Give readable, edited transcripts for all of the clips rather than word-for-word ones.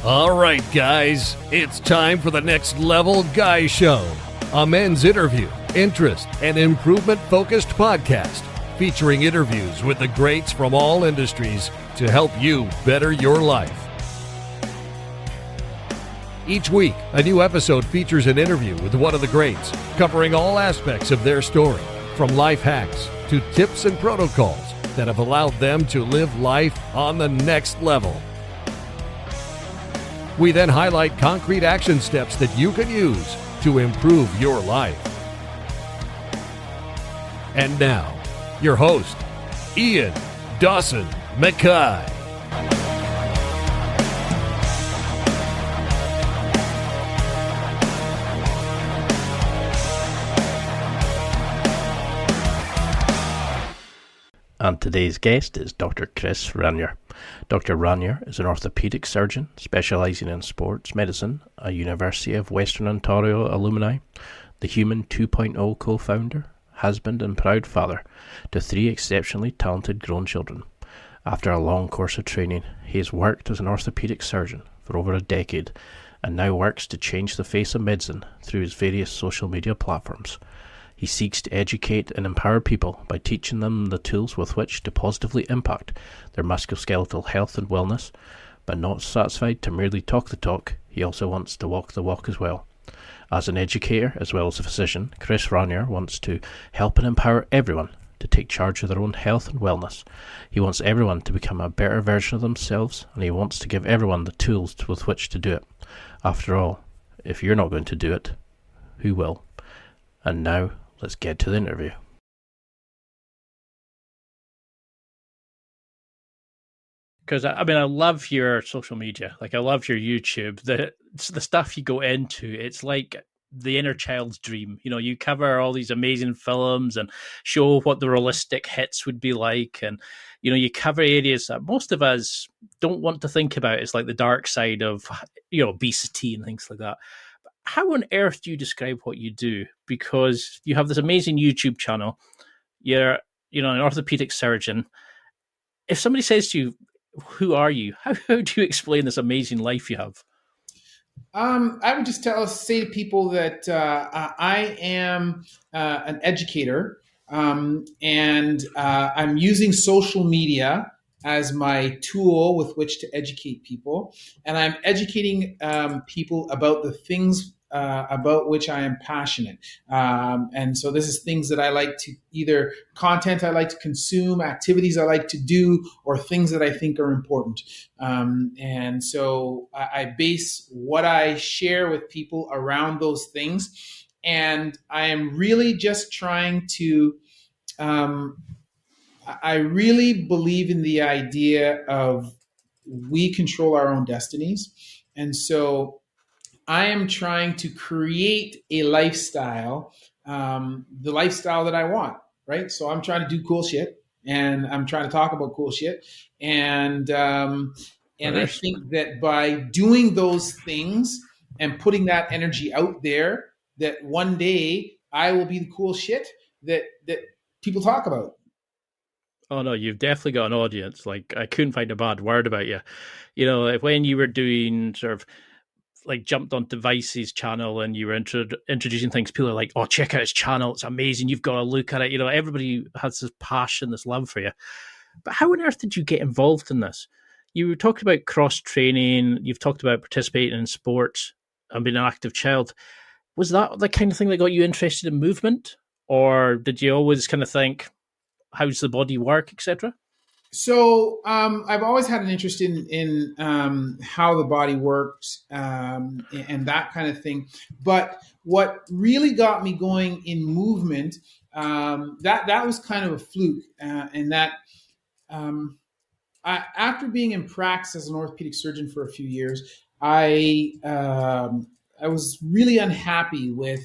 All right, guys, it's time for the Next Level Guy Show, a men's interview, interest, and improvement-focused podcast featuring interviews with the greats from all industries to help you better your life. Each week, a new episode features an interview with one of the greats, covering all aspects of their story, from life hacks to tips and protocols that have allowed them to live life on the next level. We then highlight concrete action steps that you can use to improve your life. And now, your host, Ian Dawson Mackay. And today's guest is Dr. Raynor. Dr. Raynor is an orthopaedic surgeon specialising in sports medicine, a University of Western Ontario alumni, the Human 2.0 co-founder, husband and proud father to 3 exceptionally talented grown children. After a long course of training, he has worked as an orthopaedic surgeon for over a decade and now works to change the face of medicine through his various social media platforms. He seeks to educate and empower people by teaching them the tools with which to positively impact their musculoskeletal health and wellness, but not satisfied to merely talk the talk, he also wants to walk the walk as well. As an educator as well as a physician, Raynor wants to help and empower everyone to take charge of their own health and wellness. He wants everyone to become a better version of themselves, and he wants to give everyone the tools with which to do it. After all, if you're not going to do it, who will? And now, let's get to the interview. Because I love your social media. I love your YouTube. The stuff you go into, it's like the inner child's dream. You cover all these amazing films and show what the realistic hits would be like. And, you cover areas that most of us don't want to think about. It's like the dark side of, obesity and things like that. How on earth do you describe what you do? Because you have this amazing YouTube channel. You're, an orthopedic surgeon. If somebody says to you, who are you? How do you explain this amazing life you have? I would just say to people that I am an educator, and I'm using social media as my tool with which to educate people. And I'm educating people about the things about which I am passionate. And so this is things that I like to content I like to consume, activities I like to do, or things that I think are important. And so I base what I share with people around those things. And I am really just trying to I really believe in the idea of we control our own destinies. And so I am trying to create a lifestyle, the lifestyle that I want, right? So I'm trying to do cool shit, and I'm trying to talk about cool shit. And I think that by doing those things and putting that energy out there, that one day I will be the cool shit that people talk about. Oh no, you've definitely got an audience. I couldn't find a bad word about you. When you were doing sort of jumped on Vice's channel and you were introducing things, people are like, oh, check out his channel. It's amazing. You've got to look at it. Everybody has this passion, this love for you. But how on earth did you get involved in this? You talked about cross training. You've talked about participating in sports and being an active child. Was that the kind of thing that got you interested in movement? Or did you always kind of think, how's the body work, etc.? So I've always had an interest in how the body works and that kind of thing. But what really got me going in movement, that was kind of a fluke. And that after being in practice as an orthopedic surgeon for a few years, I was really unhappy with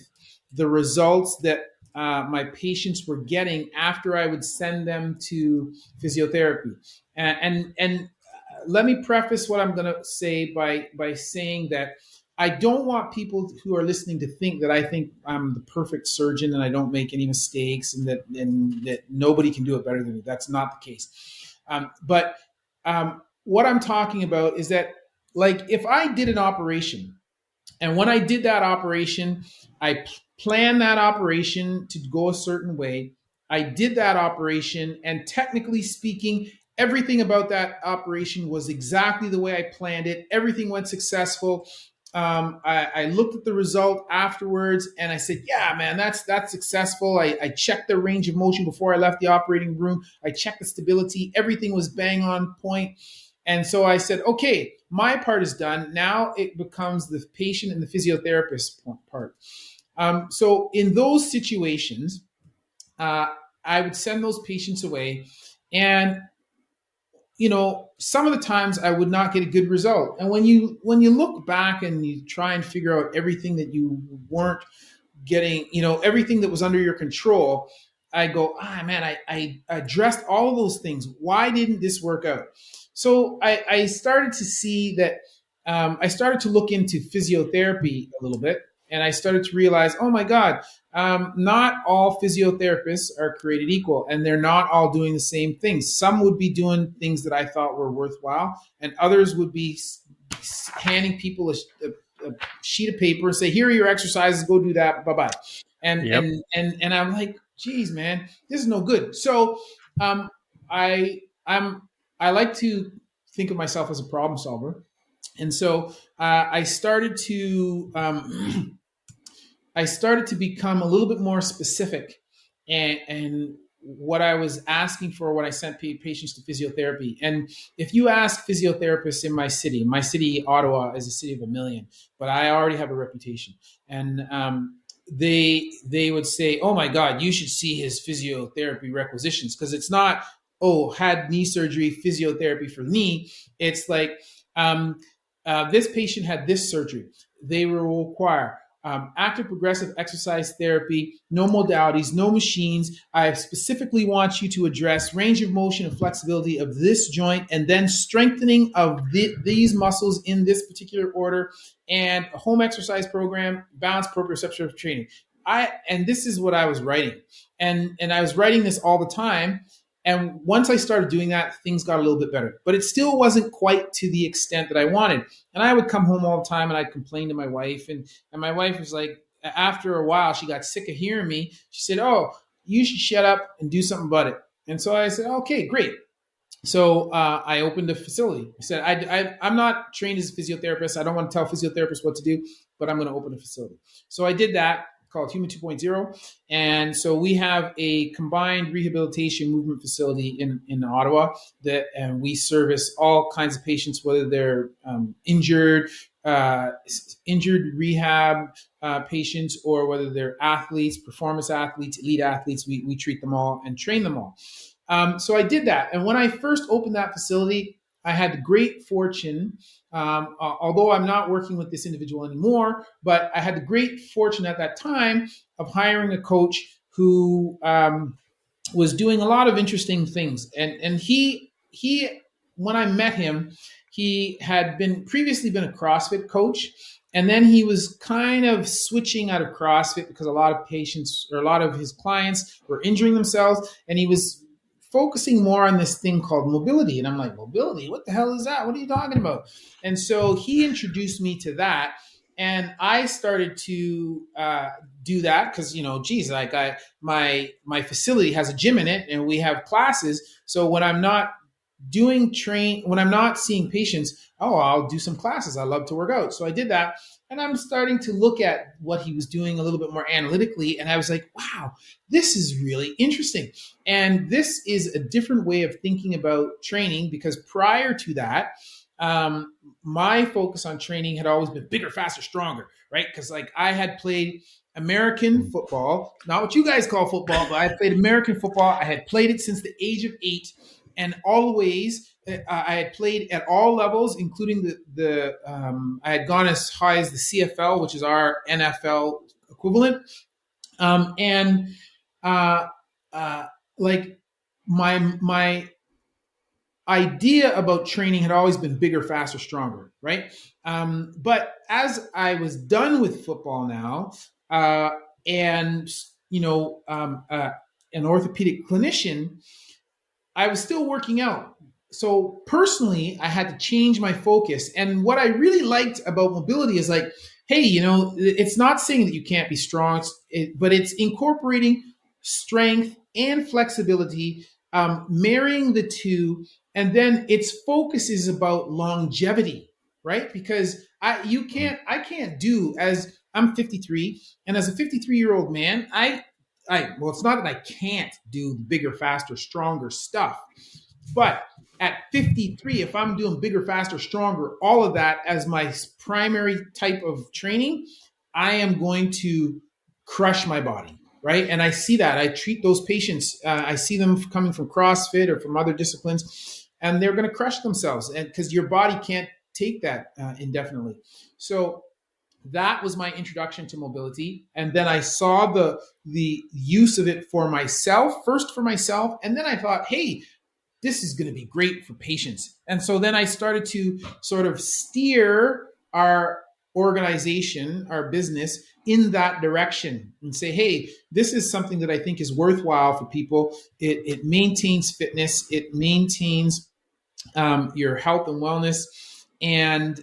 the results that my patients were getting after I would send them to physiotherapy. And let me preface what I'm going to say by saying that I don't want people who are listening to think that I think I'm the perfect surgeon and I don't make any mistakes and that nobody can do it better than me. That's not the case. But what I'm talking about is that like if I did an operation, and when I did that operation, I planned that operation to go a certain way. I did that operation, and technically speaking, everything about that operation was exactly the way I planned it. Everything went successful. I looked at the result afterwards, and I said, "Yeah, man, that's successful." I checked the range of motion before I left the operating room. I checked the stability. Everything was bang on point. And so I said, okay, my part is done. Now it becomes the patient and the physiotherapist part. So in those situations, uh, I would send those patients away. And some of the times I would not get a good result. And when you look back and you try and figure out everything that you weren't getting, everything that was under your control, I go, man, I addressed all of those things. Why didn't this work out? So I started to see that. I started to look into physiotherapy a little bit, and I started to realize, oh my God, not all physiotherapists are created equal, and they're not all doing the same things. Some would be doing things that I thought were worthwhile, and others would be handing people a sheet of paper and say, "Here are your exercises. Go do that. Bye bye." And Yep. and I'm like, "Geez, man, this is no good." So um, I I'm I like to think of myself as a problem solver, and so I started to I started to become a little bit more specific, and what I was asking for when I sent patients to physiotherapy. And if you ask physiotherapists in my city, Ottawa, is a city of 1 million, but I already have a reputation, and they would say, "Oh my God, you should see his physiotherapy requisitions," because it's not, "Oh, had knee surgery, physiotherapy for knee." It's like, this patient had this surgery. They will require active progressive exercise therapy, no modalities, no machines. I specifically want you to address range of motion and flexibility of this joint, and then strengthening of these muscles in this particular order, and a home exercise program, balanced proprioceptive training. And this is what I was writing, and I was writing this all the time. And once I started doing that, things got a little bit better, but it still wasn't quite to the extent that I wanted. And I would come home all the time and I'd complain to my wife. And my wife was like, after a while, she got sick of hearing me. She said, "Oh, you should shut up and do something about it." And so I said, "Okay, great." So I opened a facility. I said, I'm not trained as a physiotherapist. I don't want to tell physiotherapists what to do, but I'm going to open a facility. So I did that, called Human 2.0. And so we have a combined rehabilitation movement facility in Ottawa and we service all kinds of patients, whether they're injured rehab patients, or whether they're athletes, performance athletes, elite athletes. We treat them all and train them all. So I did that. And when I first opened that facility, I had the great fortune, although I'm not working with this individual anymore, but I had the great fortune at that time of hiring a coach who was doing a lot of interesting things. And he when I met him, he had previously been a CrossFit coach. And then he was kind of switching out of CrossFit because a lot of patients, or a lot of his clients, were injuring themselves. And he was focusing more on this thing called mobility. And I'm like, mobility? What the hell is that? What are you talking about? And so he introduced me to that. And I started to do that because, geez, like my facility has a gym in it and we have classes. So when I'm not when I'm not seeing patients, I'll do some classes. I love to work out. So I did that. And I'm starting to look at what he was doing a little bit more analytically. And I was like, wow, this is really interesting. And this is a different way of thinking about training, because prior to that, my focus on training had always been bigger, faster, stronger, right? Because like I had played American football, not what you guys call football, but I had played American football. I had played it since the age of 8. And always, I had played at all levels, including I had gone as high as the CFL, which is our NFL equivalent. And like my idea about training had always been bigger, faster, stronger, right? But as I was done with football now, and an orthopedic clinician, I was still working out. so personally, I had to change my focus. And what I really liked about mobility is like, hey, it's not saying that you can't be strong, but it's incorporating strength and flexibility, marrying the two, and then its focus is about longevity, right? Because I can't do as I'm 53, and as a 53-year-old man, well, it's not that I can't do bigger, faster, stronger stuff, but at 53, if I'm doing bigger, faster, stronger, all of that as my primary type of training, I am going to crush my body, right? And I see that. I treat those patients. I see them coming from CrossFit or from other disciplines, and they're going to crush themselves, and because your body can't take that indefinitely. So that was my introduction to mobility, and then I saw the use of it for myself, first for myself, and then I thought, hey, this is going to be great for patients. And so then I started to sort of steer our organization, our business, in that direction and say, hey, this is something that I think is worthwhile for people. It maintains fitness, it maintains your health and wellness, and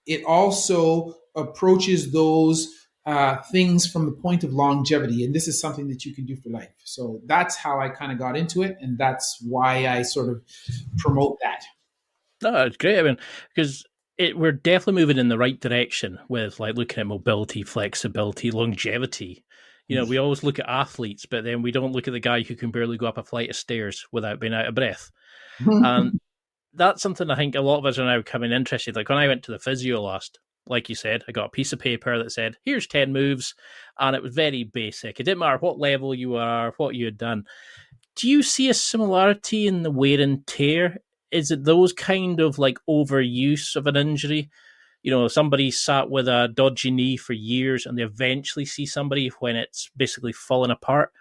it also approaches those things from the point of longevity. And this is something that you can do for life. So that's how I kind of got into it. And that's why I sort of promote that. No, it's great. I mean, because we're definitely moving in the right direction with like looking at mobility, flexibility, longevity. We always look at athletes, but then we don't look at the guy who can barely go up a flight of stairs without being out of breath. And that's something I think a lot of us are now becoming interested. Like when I went to the physio last, like you said, I got a piece of paper that said, here's 10 moves. And it was very basic. It didn't matter what level you are, what you had done. Do you see a similarity in the wear and tear? Is it those kind of like overuse of an injury? Somebody sat with a dodgy knee for years and they eventually see somebody when it's basically falling apart.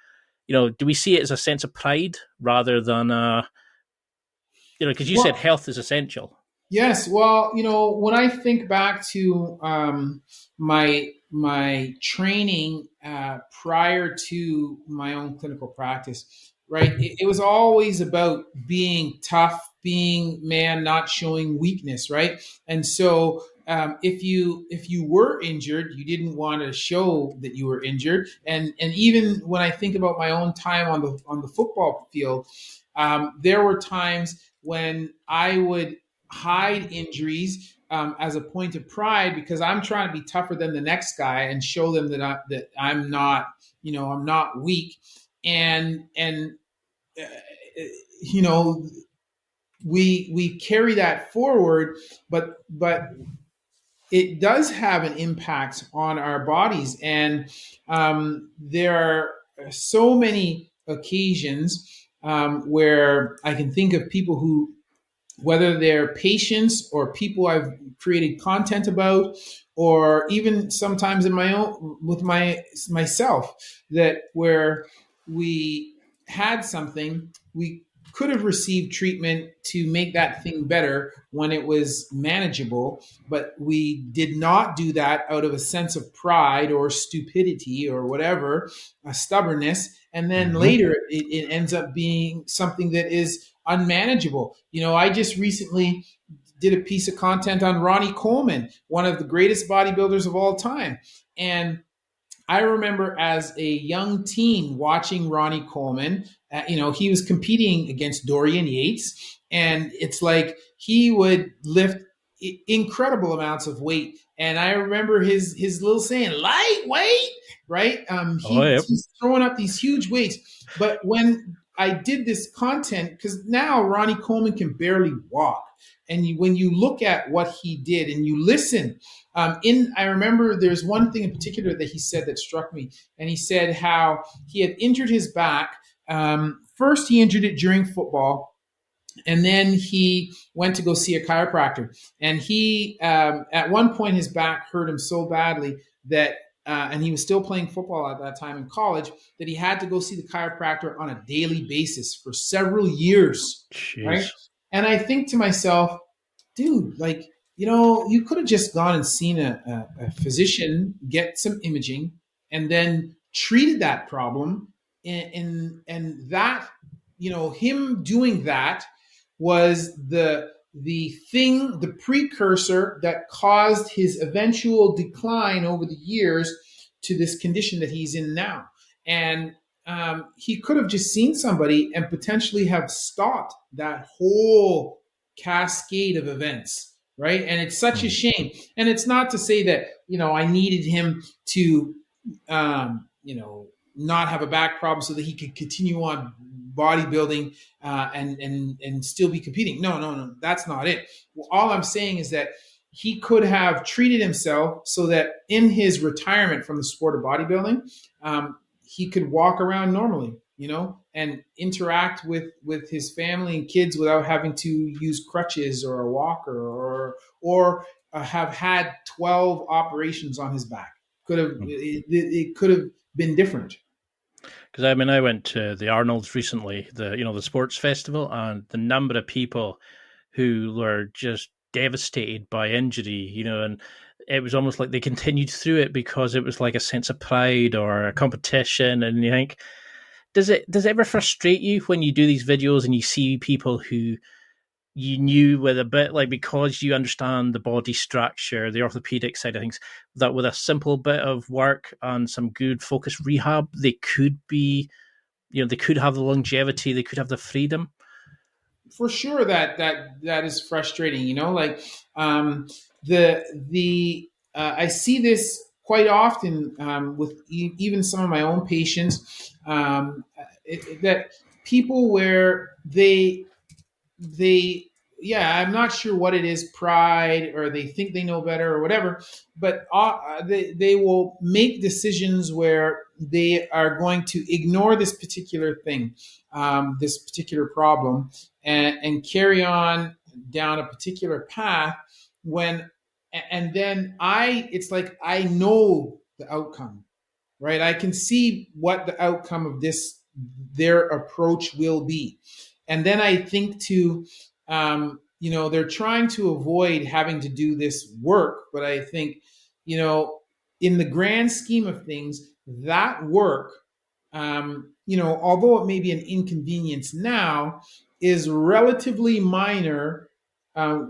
Do we see it as a sense of pride rather than, because you said health is essential. Yes. Well, when I think back to my training prior to my own clinical practice, right? It was always about being tough, being man, not showing weakness, right? And so if you were injured, you didn't want to show that you were injured. And even when I think about my own time on the football field, there were times when I would hide injuries as a point of pride because I'm trying to be tougher than the next guy and show them that I'm not, I'm not weak. And we carry that forward, but it does have an impact on our bodies. And there are so many occasions where I can think of people who, whether they're patients or people I've created content about, or even sometimes in my own with myself, that where we had something, we could have received treatment to make that thing better when it was manageable, but we did not do that out of a sense of pride or stupidity or whatever, a stubbornness. And then later it ends up being something that is unmanageable. I just recently did a piece of content on Ronnie Coleman, one of the greatest bodybuilders of all time. And I remember as a young teen watching Ronnie Coleman. He was competing against Dorian Yates, and it's like he would lift incredible amounts of weight. And I remember his little saying, "Lightweight," right? He's throwing up these huge weights. But when I did this content, because now Ronnie Coleman can barely walk. And when you look at what he did and you listen, I remember there's one thing in particular that he said that struck me. And he said how he had injured his back. First, he injured it during football. And then he went to go see a chiropractor. And he, at one point, his back hurt him so badly that and he was still playing football at that time in college, that he had to go see the chiropractor on a daily basis for several years. Jeez. Right? And I think to myself, dude, you could have just gone and seen a physician, get some imaging, and then treated that problem. And that, him doing that was the precursor that caused his eventual decline over the years to this condition that he's in now. And he could have just seen somebody and potentially have stopped that whole cascade of events, right? And it's such a shame. And it's not to say that, I needed him to, not have a back problem so that he could continue on bodybuilding and still be competing. No, that's not it. Well, all I'm saying is that he could have treated himself so that in his retirement from the sport of bodybuilding, he could walk around normally, and interact with his family and kids without having to use crutches or a walker or have had 12 operations on his back. It could have been different. Because I went to the Arnold's recently, the sports festival, and the number of people who were just devastated by injury, and it was almost like they continued through it because it was like a sense of pride or a competition. And you think, does it ever frustrate you when you do these videos and you see people who you knew with a bit, like, because you understand the body structure, the orthopedic side of things, that with a simple bit of work and some good focused rehab, they could be, they could have the longevity, they could have the freedom? For sure that is frustrating, I see this quite often with even some of my own patients, that people where I'm not sure what it is, pride, or they think they know better or whatever, but they will make decisions where they are going to ignore this particular thing, this particular problem, and carry on down a particular path and then it's like I know the outcome, right? I can see what the outcome of their approach will be. And then I think they're trying to avoid having to do this work. But I think, in the grand scheme of things, that work, although it may be an inconvenience now, is relatively minor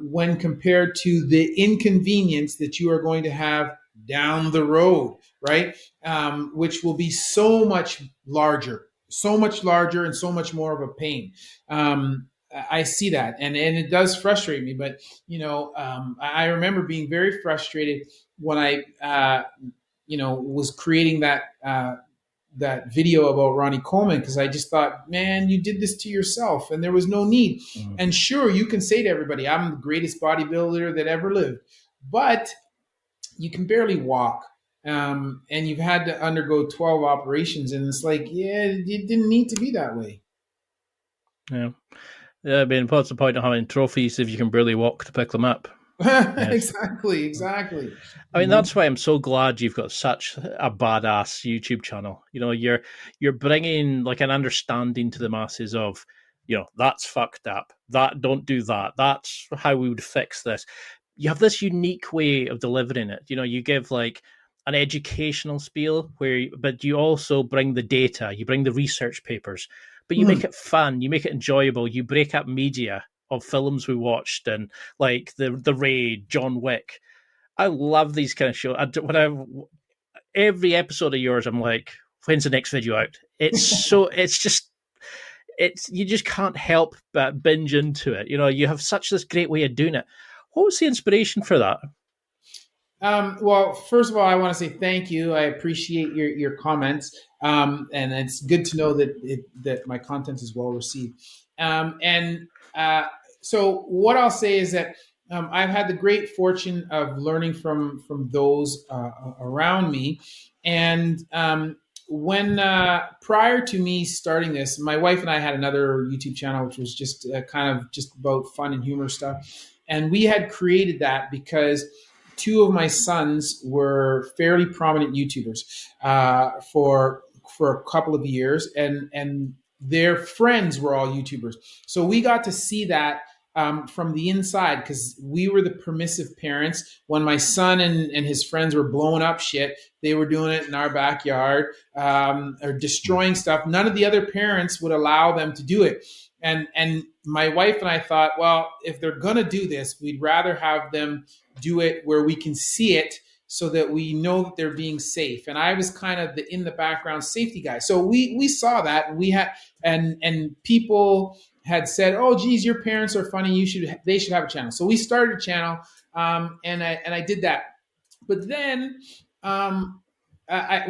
when compared to the inconvenience that you are going to have down the road, right? Which will be so much larger and so much more of a pain. I see that, and it does frustrate me. But I remember being very frustrated when I was creating that video about Ronnie Coleman, because I just thought, man, you did this to yourself, and there was no need. Mm-hmm. And sure, you can say to everybody, I'm the greatest bodybuilder that ever lived, but you can barely walk. And you've had to undergo 12 operations, and it's like, it didn't need to be that way. Yeah. I mean, what's the point of having trophies if you can barely walk to pick them up? Yes. Exactly. I mean, that's why I'm so glad you've got such a badass YouTube channel. You're bringing like an understanding to the masses of, that's fucked up. Don't do that. That's how we would fix this. You have this unique way of delivering it. You give like an educational spiel but you also bring the data, you bring the research papers, but you make it fun, you make it enjoyable, you break up media of films we watched and like the Raid, John Wick. I love these kind of shows. Every episode of yours, I'm like, when's the next video out? It's you just can't help but binge into it. You have such this great way of doing it. What was the inspiration for that? Well, first of all, I want to say thank you. I appreciate your comments, and it's good to know that my content is well received. So what I'll say is that I've had the great fortune of learning from those around me, and when prior to me starting this, my wife and I had another YouTube channel which was just kind of just about fun and humor stuff, and we had created that because two of my sons were fairly prominent YouTubers for a couple of years, and their friends were all YouTubers. So we got to see that from the inside, because we were the permissive parents. When my son and his friends were blowing up shit, they were doing it in our backyard or destroying stuff. None of the other parents would allow them to do it. And my wife and I thought, well, if they're going to do this, we'd rather have them do it where we can see it so that we know that they're being safe. And I was kind of the in the background safety guy. So we saw that, and we had and people had said, "Oh, geez, your parents are funny. They should have a channel." So we started a channel, and I did that. But then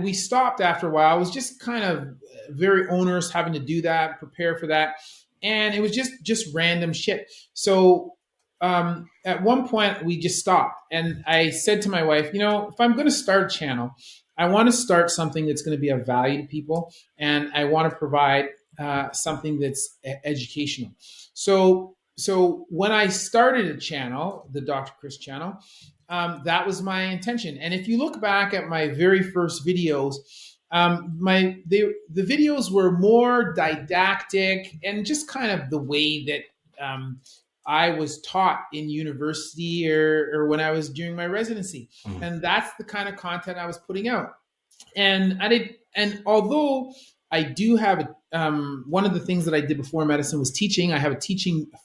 we stopped after a while. It was just kind of very onerous having to do that, prepare for that, and it was just random shit. So at one point we just stopped, and I said to my wife, if I'm going to start a channel, I want to start something that's going to be of value to people, and I want to provide something that's educational. So when I started a channel, the Dr. Chris channel, that was my intention. And if you look back at my very first videos, the videos were more didactic and just kind of the way that I was taught in university or when I was doing my residency. Mm-hmm. And that's the kind of content I was putting out. And although I do have one of the things that I did before medicine was teaching. I have a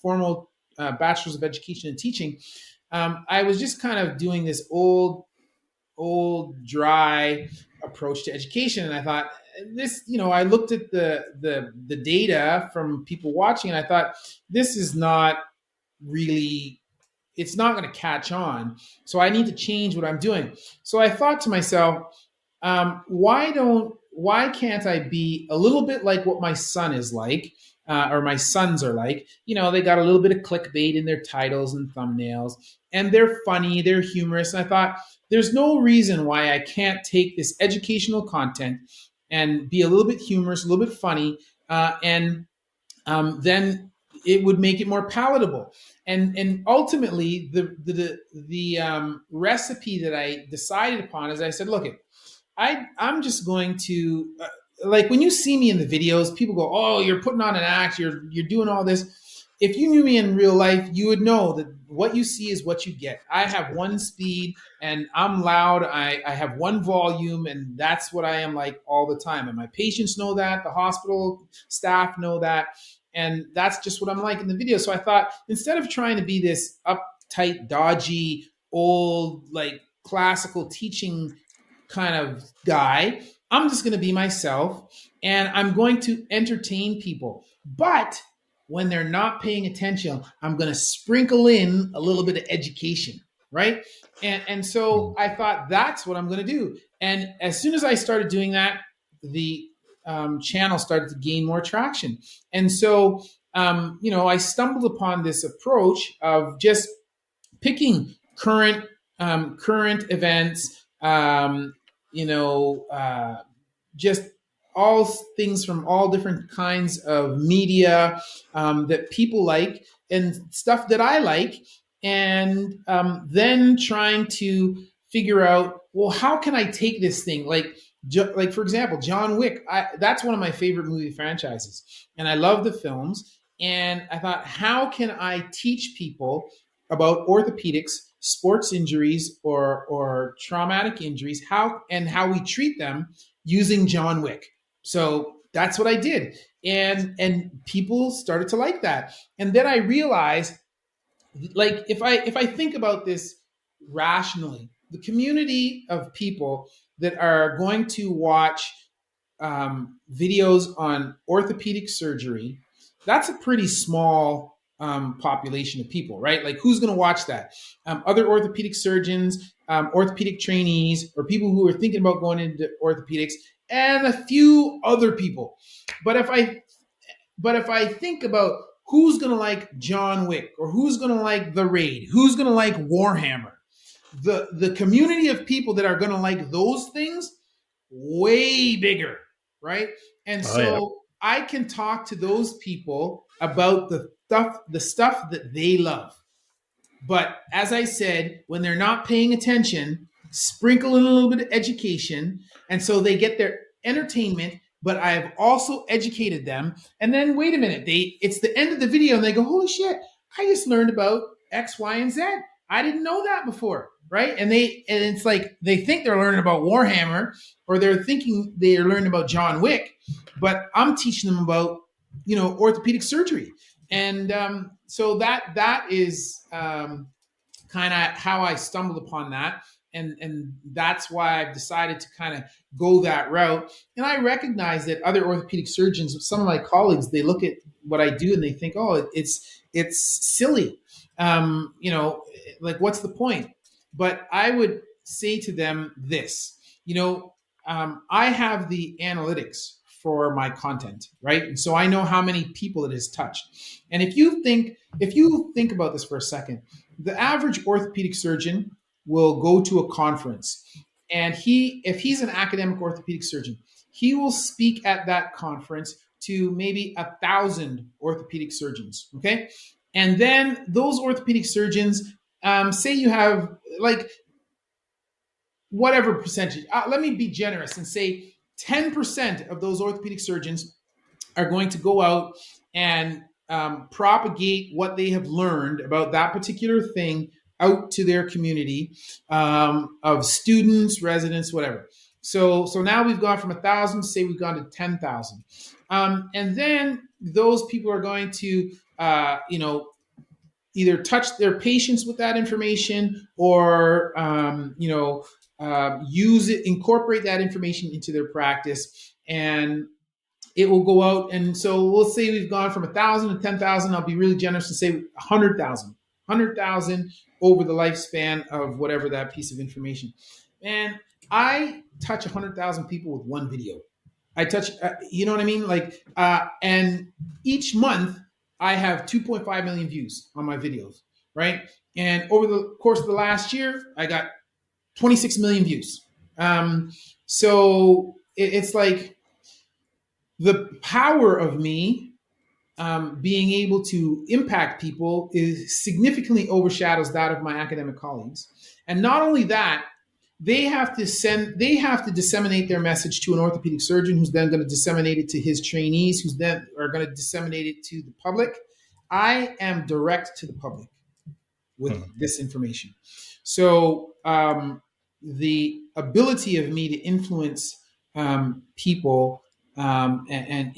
formal bachelor's of education in teaching. I was just kind of doing this old dry approach to education, and I thought this. I looked at the data from people watching, and I thought this is not really. It's not going to catch on, so I need to change what I'm doing. So I thought to myself, why can't I be a little bit like what my son is like, or my sons are like? They got a little bit of clickbait in their titles and thumbnails, and they're funny, they're humorous. And I thought, there's no reason why I can't take this educational content and be a little bit humorous, a little bit funny, and then it would make it more palatable. And ultimately, the recipe that I decided upon is I said, look, I'm just going to like when you see me in the videos, people go, "Oh, you're putting on an act. You're doing all this." If you knew me in real life, you would know that what you see is what you get. I have one speed, and I'm loud. I have one volume, and that's what I am like all the time. And my patients know that. The hospital staff know that. And that's just what I'm like in the video. So I thought, instead of trying to be this uptight, dodgy, old, like classical teaching kind of guy, I'm just going to be myself, and I'm going to entertain people. But when they're not paying attention, I'm going to sprinkle in a little bit of education, right? And so I thought, that's what I'm going to do. And as soon as I started doing that, the channel started to gain more traction. And so, I stumbled upon this approach of just picking current events, just all things from all different kinds of media that people like and stuff that I like, and then trying to figure out, well, how can I take this thing? Like for example, John Wick, that's one of my favorite movie franchises, and I love the films. And I thought, how can I teach people about orthopedics, sports injuries, or traumatic injuries, how we treat them using John Wick? So that's what I did, and people started to like that. And then I realized, like, if I think about this rationally, the community of people that are going to watch videos on orthopedic surgery, that's a pretty small population of people, right? Like, who's going to watch that? Other orthopedic surgeons, orthopedic trainees, or people who are thinking about going into orthopedics, and a few other people. But if I think about who's going to like John Wick, or who's going to like The Raid, who's going to like Warhammer, the community of people that are going to like those things, way bigger, right? And I can talk to those people about the stuff that they love. But as I said, when they're not paying attention, sprinkle in a little bit of education, and so they get their entertainment, but I've also educated them. And then wait a minute, it's the end of the video, and they go, "Holy shit, I just learned about X, Y, and Z. I didn't know that before," right? And it's like they think they're learning about Warhammer, or they're thinking they're learning about John Wick, but I'm teaching them about orthopedic surgery. And so that is kind of how I stumbled upon that. And that's why I've decided to kind of go that route. And I recognize that other orthopedic surgeons, some of my colleagues, they look at what I do and they think, oh, it's silly. Like, what's the point? But I would say to them this, I have the analytics for my content, right? And so I know how many people it has touched. And if you think about this for a second, the average orthopedic surgeon will go to a conference, and if he's an academic orthopedic surgeon, he will speak at that conference to maybe 1,000 orthopedic surgeons. Okay. And then those orthopedic surgeons, say you have like whatever percentage, let me be generous and say 10% of those orthopedic surgeons are going to go out and propagate what they have learned about that particular thing out to their community of students, residents, whatever. So now we've gone from 1,000 to say we've gone to 10,000. And then those people are going to, either touch their patients with that information or, incorporate that information into their practice, and it will go out. And so we'll say we've gone from 1,000 to 10,000. I'll be really generous and say 100,000 over the lifespan of whatever that piece of information. And I touch 100,000 people with one video. I touch, you know what I mean? Like, and each month I have 2.5 million views on my videos, right? And over the course of the last year, I got 26 million views. So it's like the power of me being able to impact people is significantly overshadows that of my academic colleagues. And not only that, they have to disseminate their message to an orthopedic surgeon, who's then going to disseminate it to his trainees, who's then are going to disseminate it to the public. I am direct to the public with this information. So the ability of me to influence people and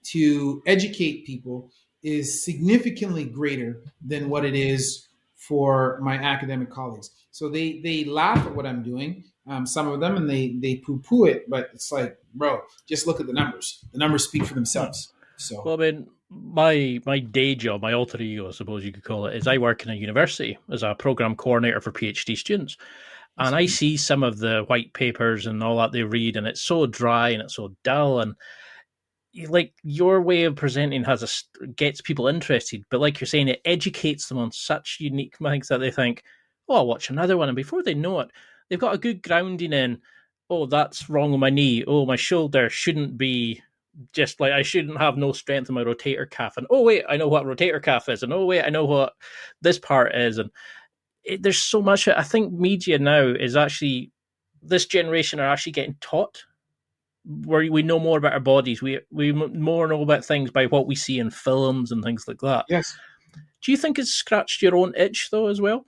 to educate people is significantly greater than what it is for my academic colleagues. So they laugh at what I'm doing, some of them, and they poo-poo it, but it's like, bro, just look at the numbers. The numbers speak for themselves. So, well, I mean, my day job, my alter ego, I suppose you could call it, is I work in a university as a program coordinator for PhD students. And I see some of the white papers and all that they read, and it's so dry and it's so dull. And like, your way of presenting gets people interested, but like you're saying, it educates them on such unique things that they think, oh, I'll watch another one. And before they know it, they've got a good grounding in, oh, that's wrong with my knee. Oh, my shoulder shouldn't be just like, I shouldn't have no strength in my rotator cuff. And oh, wait, I know what rotator cuff is. And oh, wait, I know what this part is. And there's so much. I think media now is actually, this generation are actually getting taught, where we know more about our bodies. We more know about things by what we see in films and things like that. Yes. Do you think it's scratched your own itch though as well?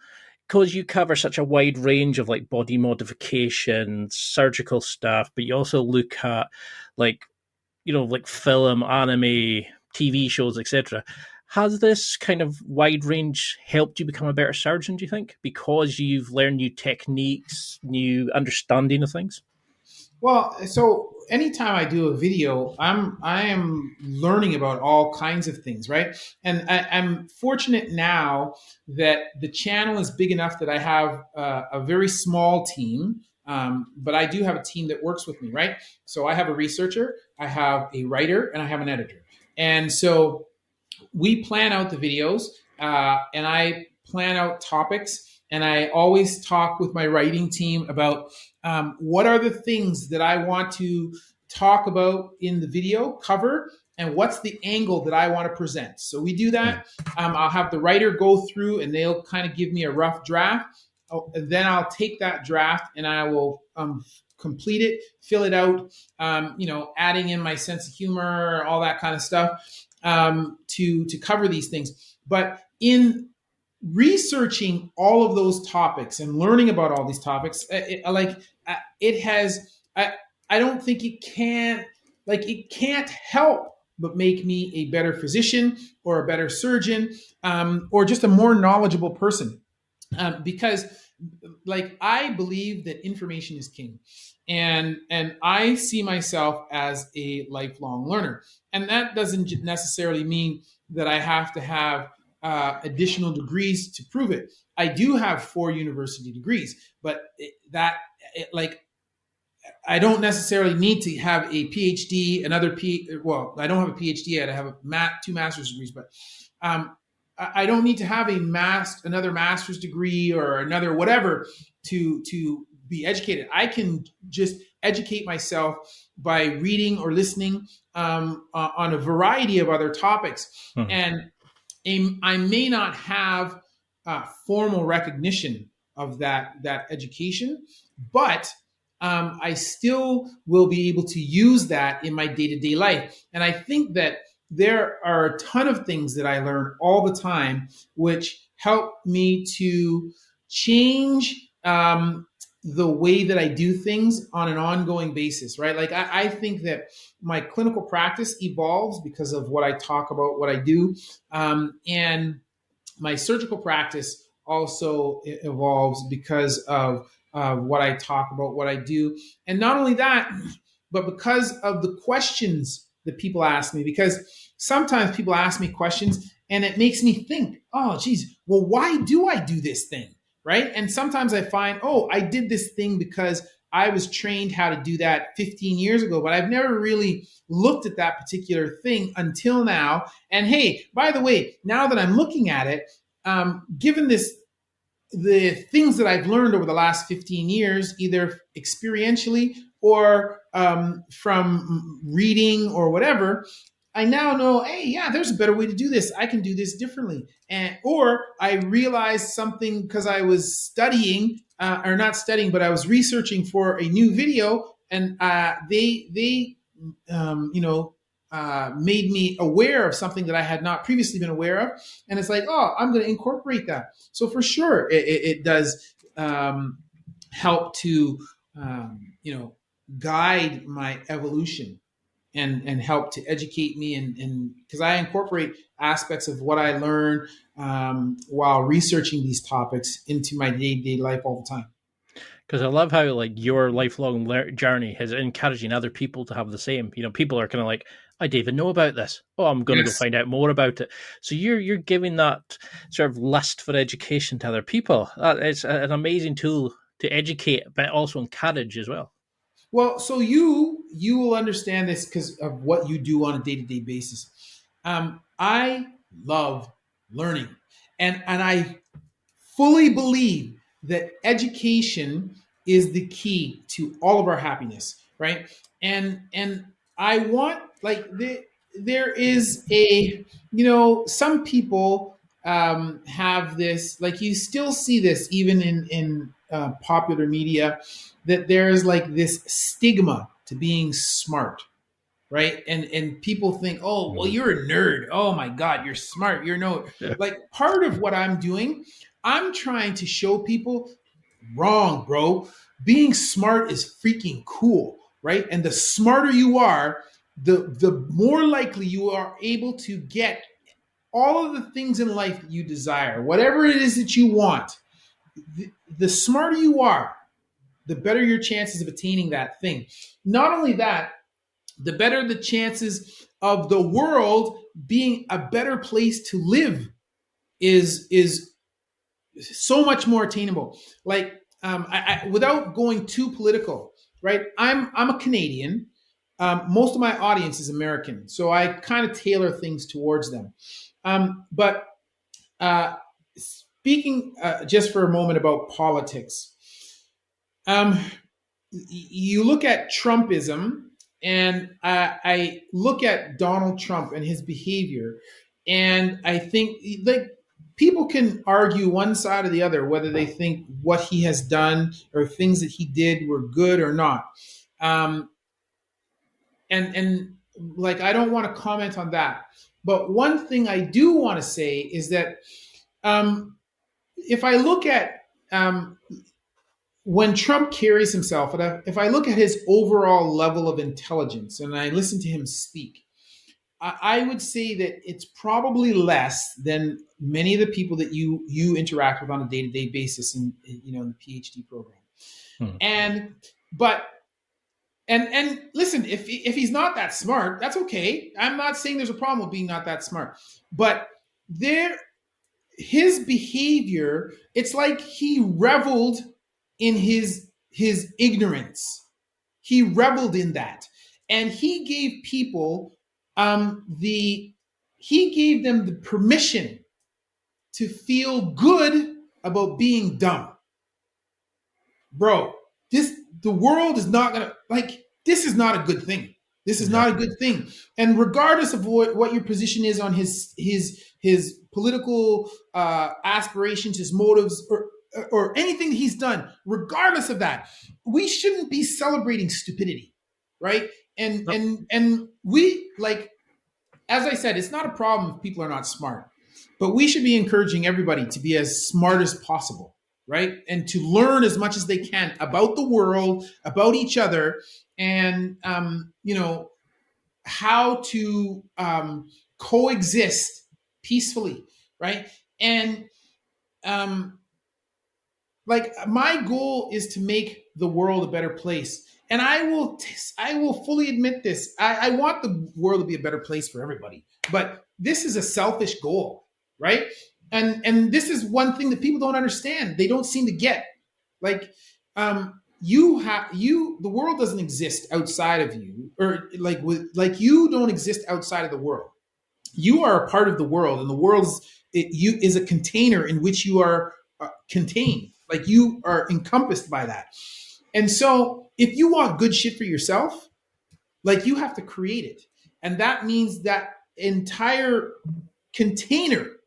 Because you cover such a wide range of like body modification, surgical stuff, but you also look at like film, anime, TV shows, etc. Has this kind of wide range helped you become a better surgeon, do you think? Because you've learned new techniques, new understanding of things? Well, so anytime I do a video, I am learning about all kinds of things, right? And I'm fortunate now that the channel is big enough that I have a very small team, but I do have a team that works with me, right? So I have a researcher, I have a writer, and I have an editor. And so we plan out the videos, and I plan out topics. And I always talk with my writing team about what are the things that I want to talk about in the video, cover, and what's the angle that I want to present. So we do that. I'll have the writer go through and they'll kind of give me a rough draft. Then I'll take that draft and I will complete it, fill it out, adding in my sense of humor, all that kind of stuff to cover these things. But in researching all of those topics and learning about all these topics, I don't think it can't help but make me a better physician or a better surgeon, or just a more knowledgeable person. Because like I believe that information is king, and I see myself as a lifelong learner, and that doesn't necessarily mean that I have to have additional degrees to prove it. I do have 4 university degrees, but like I don't necessarily need to have a PhD, well, I don't have a PhD yet. I have 2 master's degrees, but I don't need to have another master's degree or another whatever to be educated. I can just educate myself by reading or listening on a variety of other topics. Mm-hmm. And I may not have formal recognition of that education, but I still will be able to use that in my day-to-day life. And I think that there are a ton of things that I learn all the time, which help me to change the way that I do things on an ongoing basis, right? Like I think that my clinical practice evolves because of what I talk about, what I do. And my surgical practice also evolves because of what I talk about, what I do. And not only that, but because of the questions that people ask me, because sometimes people ask me questions and it makes me think, oh, geez, well, why do I do this thing, right? And sometimes I find, oh, I did this thing because I was trained how to do that 15 years ago, but I've never really looked at that particular thing until now. And hey, by the way, now that I'm looking at it, given the things that I've learned over the last 15 years, either experientially or from reading or whatever, I now know, hey, yeah, there's a better way to do this. I can do this differently. Or I realized something because I was studying, or not studying, but I was researching for a new video, and they made me aware of something that I had not previously been aware of. And it's like, oh, I'm going to incorporate that. So for sure, it does help to, guide my evolution and help to educate me. And because I incorporate aspects of what I learn while researching these topics into my day-to-day life all the time. Because I love how like your lifelong journey is encouraging other people to have the same. People are kind of like, I didn't even know about this. Oh, I'm going to go find out more about it. So you're giving that sort of list for education to other people. It's an amazing tool to educate, but also encourage as well. Well, so you will understand this because of what you do on a day-to-day basis. I love learning, and I fully believe that education is the key to all of our happiness, right? And I want, like, there is some people have this, like, you still see this even in popular media, that there's like this stigma to being smart, right? And people think, oh, well, you're a nerd. Oh my God, you're smart. You're no, like, part of what I'm doing, I'm trying to show people, wrong, bro. Being smart is freaking cool, right? And the smarter you are, the more likely you are able to get all of the things in life that you desire, whatever it is that you want. The smarter you are, the better your chances of attaining that thing. Not only that, the better the chances of the world being a better place to live is so much more attainable. Like, without going too political, right? I'm a Canadian. Most of my audience is American, so I kind of tailor things towards them. But speaking just for a moment about politics, you look at Trumpism, and I look at Donald Trump and his behavior, and I think, like, people can argue one side or the other whether they think what he has done or things that he did were good or not. And like, I don't want to comment on that. But one thing I do want to say is that if I look at when Trump carries himself, if I look at his overall level of intelligence and I listen to him speak, I would say that it's probably less than many of the people that you interact with on a day-to-day basis in in the PhD program. Hmm. And listen, if he's not that smart, that's okay. I'm not saying there's a problem with being not that smart, but his behavior, it's like he reveled in his ignorance. He reveled in that, and he gave people he gave them the permission to feel good about being dumb. Bro, the world is not gonna this is not a good thing. This is not a good thing. And regardless of what your position is on his political aspirations, his motives, or anything that he's done, regardless of that, we shouldn't be celebrating stupidity, right? And we, like, as I said, it's not a problem if people are not smart, but we should be encouraging everybody to be as smart as possible, right? And to learn as much as they can about the world, about each other, and how to coexist peacefully, right? And my goal is to make the world a better place. And I will fully admit this. I want the world to be a better place for everybody. But this is a selfish goal, right? And this is one thing that people don't understand. They don't seem to get. The world doesn't exist outside of you, or you don't exist outside of the world. You are a part of the world, and the world is a container in which you are contained. Like, you are encompassed by that. And so if you want good shit for yourself, you have to create it. And that means that entire container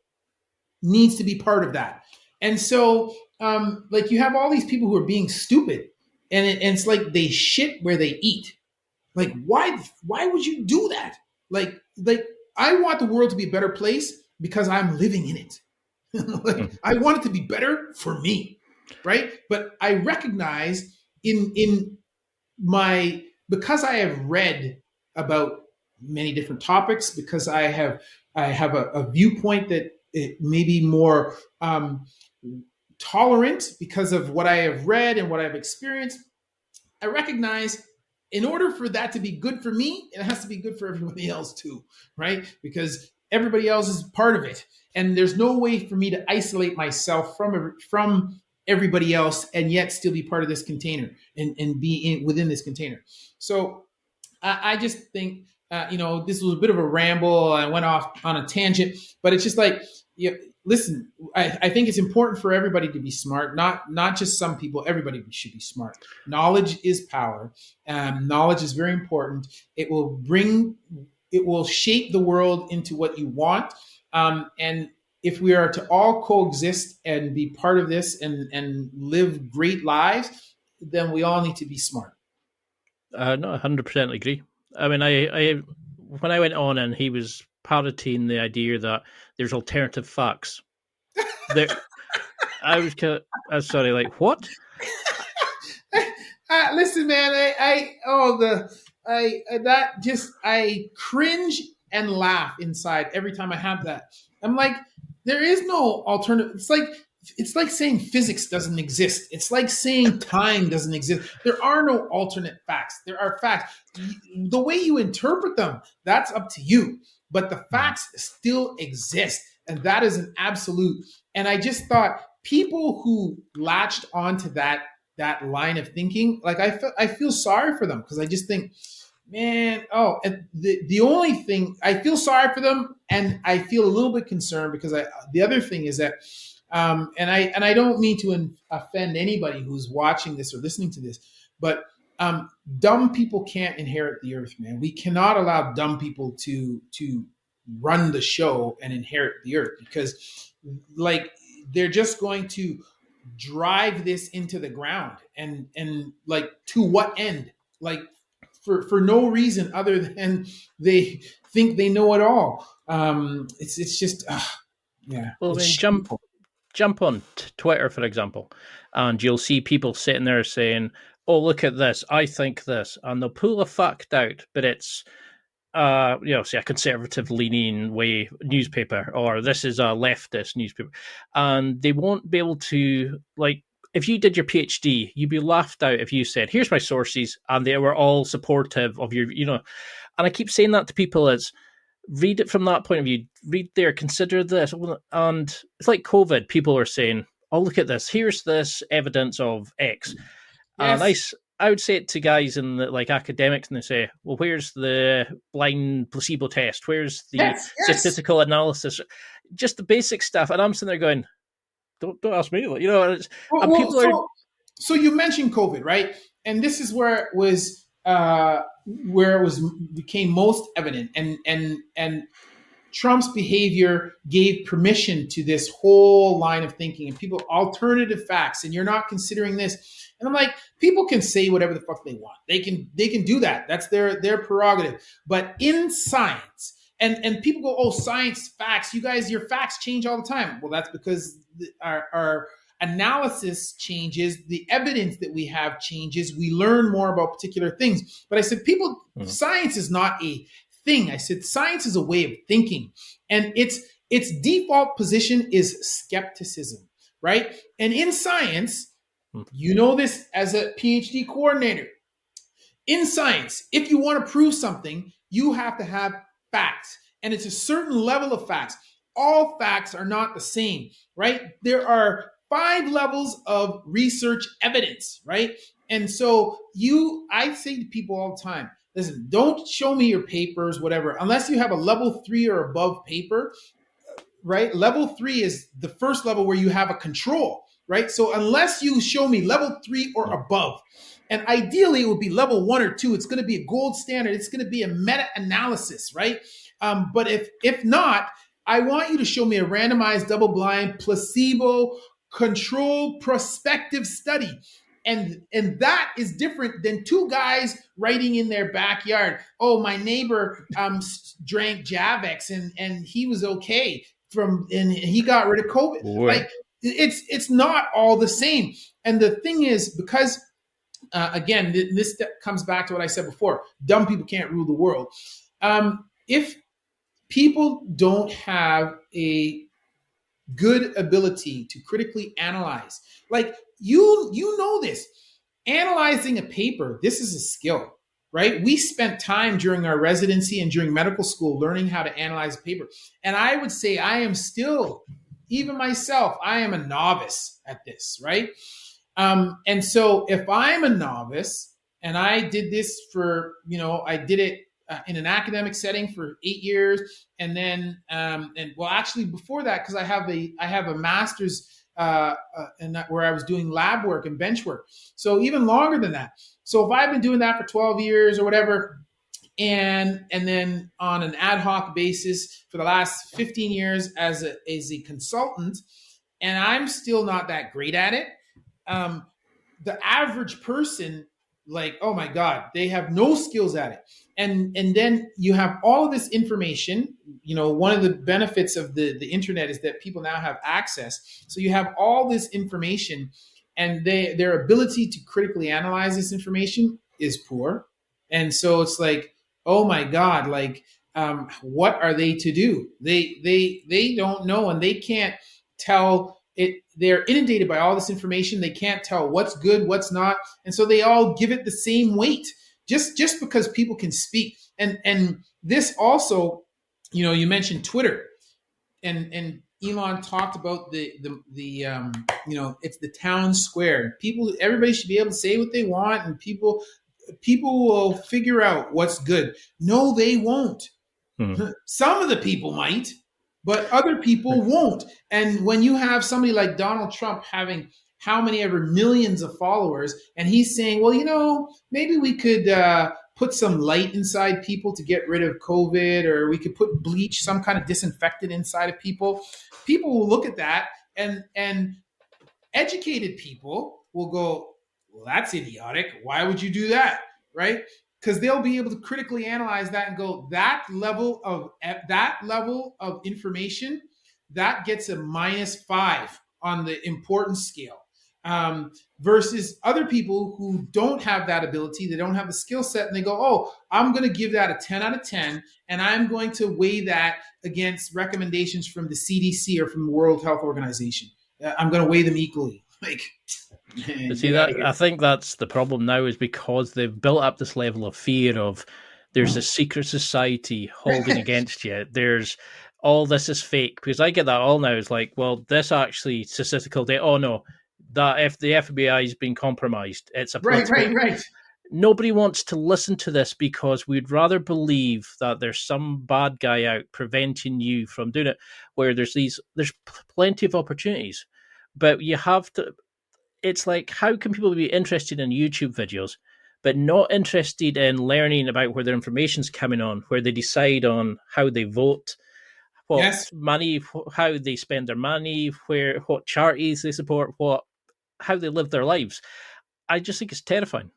needs to be part of that. And so you have all these people who are being stupid, and it's like they shit where they eat. Like, why would you do that? Like I want the world to be a better place because I'm living in it. I want it to be better for me, right? But I recognize because I have read about many different topics, because I have a viewpoint that it may be more tolerant because of what I have read and what I've experienced. I recognize, in order for that to be good for me, it has to be good for everybody else too, right? Because everybody else is part of it. And there's no way for me to isolate myself from everybody else and yet still be part of this container and be within this container. So I just think, this was a bit of a ramble. I went off on a tangent, but it's just listen, I think it's important for everybody to be smart, not just some people. Everybody should be smart. Knowledge is power. Knowledge is very important. It will shape the world into what you want. And if we are to all coexist and be part of this and live great lives, then we all need to be smart. No, 100% agree. I mean, I when I went on and he was parroting the idea that there's alternative facts, I was sorry, like, what? Listen, man, I cringe and laugh inside every time I have that. I'm like, there is no alternative. It's like saying physics doesn't exist. It's like saying time doesn't exist. There are no alternate facts. There are facts. The way you interpret them, that's up to you. But the facts still exist. And that is an absolute. And I just thought people who latched onto that line of thinking, I feel sorry for them, because I just think, man, the only thing, I feel sorry for them, and I feel a little bit concerned because the other thing is that, and I don't mean to offend anybody who's watching this or listening to this, but dumb people can't inherit the earth, man. We cannot allow dumb people to run the show and inherit the earth, because they're just going to drive this into the ground, and to what end? For no reason other than they think they know it all. It's just yeah. Well, then jump on Twitter, for example, and you'll see people sitting there saying, "Oh, look at this! I think this," and they'll pull a fact out, but it's say a conservative leaning way newspaper, or this is a leftist newspaper, and they won't be able to, like, if you did your PhD, you'd be laughed out if you said, here's my sources, and they were all supportive of your, and I keep saying that to people is read it from that point of view, read there, consider this. And it's like COVID, people are saying, oh, look at this, here's this evidence of X. Yes. And I would say it to guys in the, like, academics, and they say, well, where's the blind placebo test? Where's the statistical analysis? Just the basic stuff. And I'm sitting there going, don't ask me. So you mentioned COVID, right? And this is where it was became most evident, and Trump's behavior gave permission to this whole line of thinking, and people alternative facts, and you're not considering this. And I'm like, people can say whatever the fuck they want. They can do that. That's their prerogative. But in science, and people go, oh, science, facts, you guys, your facts change all the time. Well, that's because our analysis changes, the evidence that we have changes, we learn more about particular things. But I said, science is not a thing. I said, science is a way of thinking, and its default position is skepticism, right? And in science, you know this as a PhD coordinator. In science, if you want to prove something, you have to have facts, and it's a certain level of facts. All facts are not the same, right? There are 5 levels of research evidence, right? And so I say to people all the time, listen, don't show me your papers, whatever, unless you have a level 3 or above paper, right? Level 3 is the first level where you have a control, right? So unless you show me level 3 or above, and ideally it would be level 1 or 2, it's going to be a gold standard. It's going to be a meta-analysis, right? But if not, I want you to show me a randomized, double-blind, placebo-controlled prospective study. And that is different than 2 guys writing in their backyard. Oh, my neighbor drank Javex and he was okay and he got rid of COVID. Boy. Like it's not all the same. And the thing is, because again, this comes back to what I said before: dumb people can't rule the world. If people don't have a good ability to critically analyze, like you know this, analyzing a paper, this is a skill, right? We spent time during our residency and during medical school learning how to analyze a paper. And I would say I am still, even myself, I am a novice at this, right? And so if I'm a novice and I did this for, I did it in an academic setting for 8 years, and then, actually before that, because I have a master's where I was doing lab work and bench work, so even longer than that. So if I've been doing that for 12 years or whatever, and then on an ad hoc basis for the last 15 years as a consultant, and I'm still not that great at it, the average person, like, oh my God, they have no skills at it. And then you have all of this information. One of the benefits of the internet is that people now have access. So you have all this information, and their ability to critically analyze this information is poor. And so it's like, oh my God, like, what are they to do? They don't know, and they can't tell it. They're inundated by all this information. They can't tell what's good, what's not. And so they all give it the same weight just because people can speak. And this also, you mentioned Twitter, and Elon talked about the it's the town square. Everybody should be able to say what they want, and people will figure out what's good. No, they won't. Some of the people might, but other people won't. And when you have somebody like Donald Trump having how many ever millions of followers, and he's saying, well, maybe we could put some light inside people to get rid of COVID, or we could put bleach, some kind of disinfectant inside of people. People will look at that, and educated people will go, well, that's idiotic. Why would you do that? Right? Because they'll be able to critically analyze that and go, that level of information, that gets a -5 on the importance scale. versus other people who don't have that ability, they don't have the skill set, and they go, oh, I'm going to give that a 10 out of 10, and I'm going to weigh that against recommendations from the CDC or from the World Health Organization. I'm going to weigh them equally. Like, but see, that I think that's the problem now, is because they've built up this level of fear of there's a secret society holding against you. There's all this is fake, because I get that all now. It's like, well, this actually statistical data. Oh no, that if the FBI has been compromised, it's a political. Right. Nobody wants to listen to this because we'd rather believe that there's some bad guy out preventing you from doing it. Where there's plenty of opportunities, but you have to. It's like, how can people be interested in YouTube videos, but not interested in learning about where their information's coming on, where they decide on how they vote, what money, how they spend their money, what charities they support, how they live their lives. I just think it's terrifying.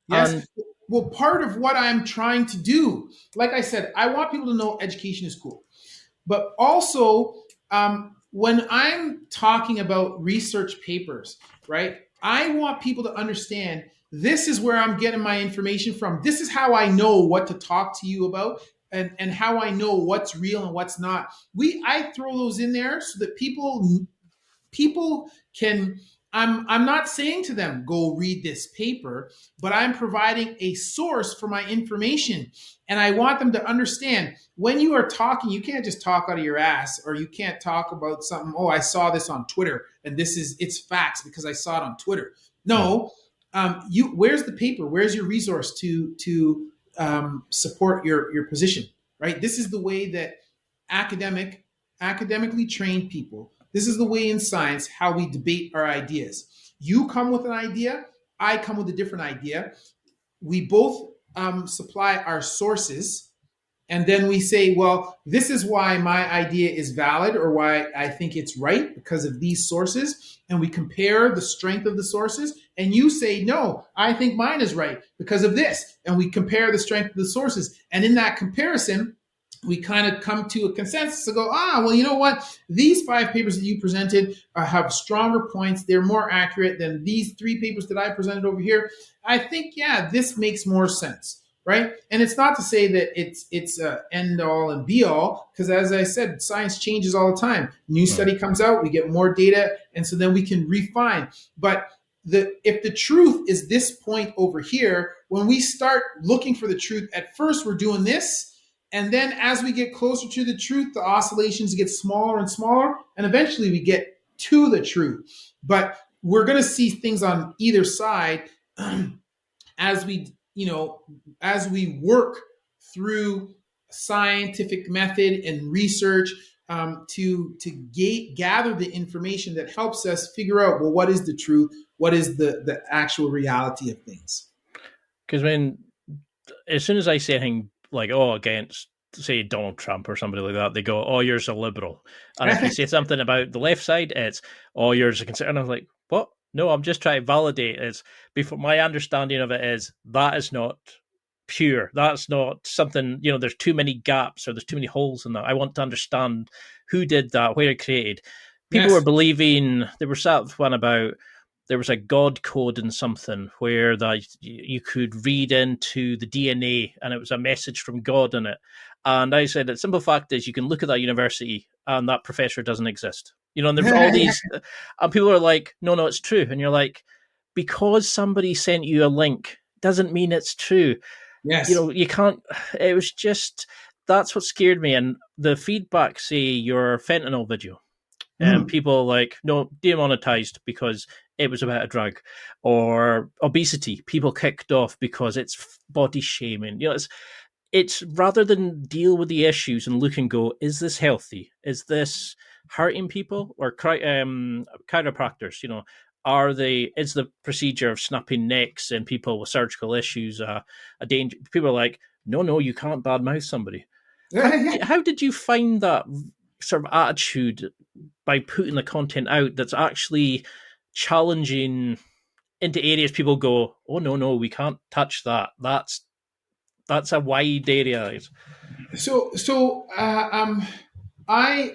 Yes. Well, part of what I'm trying to do, like I said, I want people to know education is cool. But also, when I'm talking about research papers, right, I want people to understand this is where I'm getting my information from. This is how I know what to talk to you about, and how I know what's real and what's not. I throw those in there so that people can. I'm not saying to them, go read this paper, but I'm providing a source for my information. And I want them to understand, when you are talking, you can't just talk out of your ass, or you can't talk about something, oh, I saw this on Twitter and it's facts because I saw it on Twitter. No, where's the paper? Where's your resource to support your position, right? This is the way that academically trained people, this is the way in science how we debate our ideas. You come with an idea, I come with a different idea. We both supply our sources, and then we say, well, this is why my idea is valid, or why I think it's right because of these sources. And we compare the strength of the sources. And you say, no, I think mine is right because of this. And we compare the strength of the sources. And in that comparison, we kind of come to a consensus to go, well, you know what? These 5 papers that you presented have stronger points. They're more accurate than these 3 papers that I presented over here. I think, this makes more sense, right? And it's not to say that it's end all and be all, because as I said, science changes all the time. New study comes out, we get more data, and so then we can refine. But if the truth is this point over here, when we start looking for the truth, at first we're doing this. And then as we get closer to the truth, the oscillations get smaller and smaller, and eventually we get to the truth. But we're going to see things on either side as we work through scientific method and research to gather the information that helps us figure out, well, what is the truth? What is the actual reality of things? Because as soon as I say anything like, against, say, Donald Trump or somebody like that, they go, you're a liberal. And if you say something about the left side, it's, you're a conservative. And I'm like, what? No, I'm just trying to validate. It's before my understanding of it is that is not pure. That's not something, there's too many gaps or there's too many holes in that. I want to understand who did that, where it created. People were believing, there was that one about, there was a God code in something where that you could read into the DNA and it was a message from God in it. And I said, the simple fact is you can look at that university and that professor doesn't exist. And there's all these, and people are like, no, it's true. And you're like, because somebody sent you a link doesn't mean it's true. Yes. You can't, it was just, that's what scared me. And the feedback, say your fentanyl video, and people like, no, demonetized because it was about a drug, or obesity. People kicked off because it's body shaming. It's rather than deal with the issues and look and go, is this healthy? Is this hurting people? Or chiropractors, is the procedure of snapping necks and people with surgical issues a danger? People are like, no, you can't badmouth somebody. How did you find that sort of attitude by putting the content out that's actually challenging into areas people go, oh no, we can't touch that. That's a wide area. So I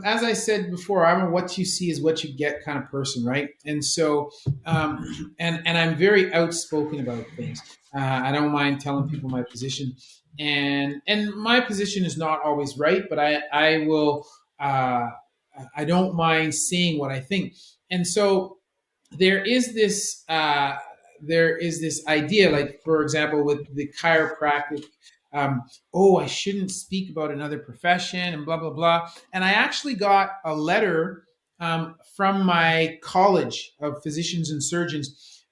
as I said before, I'm a what you see is what you get kind of person, right? And so, and I'm very outspoken about things. I don't mind telling people my position, and my position is not always right, but I will. I don't mind saying what I think, and so there is this idea, like for example, with the chiropractic. Oh, I shouldn't speak about another profession and blah blah blah. And I actually got a letter from my college of physicians and surgeons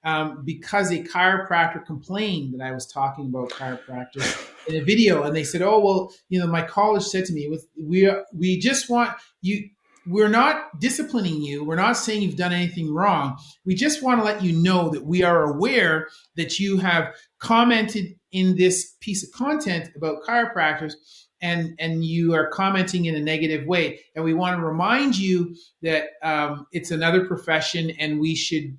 because a chiropractor complained that I was talking about chiropractors in a video, and they said, "Oh, well, my college said to me, we just want you." We're not disciplining you. We're not saying you've done anything wrong. We just want to let you know that we are aware that you have commented in this piece of content about chiropractors, and you are commenting in a negative way. And we want to remind you that it's another profession, and we should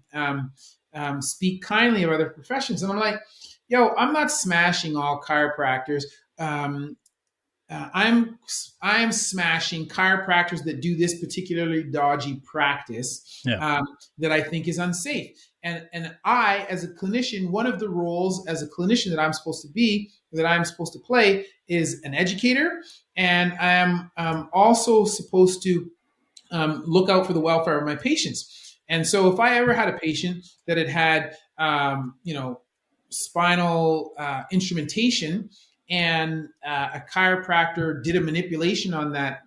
speak kindly of other professions. And I'm like, yo, I'm not smashing all chiropractors. I'm smashing chiropractors that do this particularly dodgy practice that I think is unsafe. And I, as a clinician, one of the roles as a clinician that I'm supposed to play is an educator, and I am also supposed to look out for the welfare of my patients. And so, if I ever had a patient that had spinal instrumentation, and a chiropractor did a manipulation on that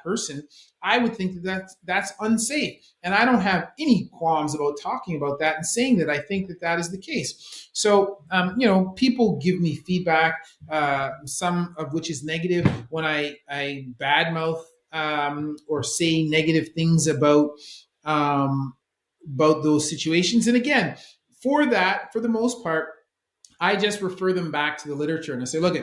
person, I would think that's unsafe. And I don't have any qualms about talking about that and saying that I think that is the case. So, people give me feedback, some of which is negative, when I badmouth or say negative things about those situations. And again, for the most part, I just refer them back to the literature, and I say, look,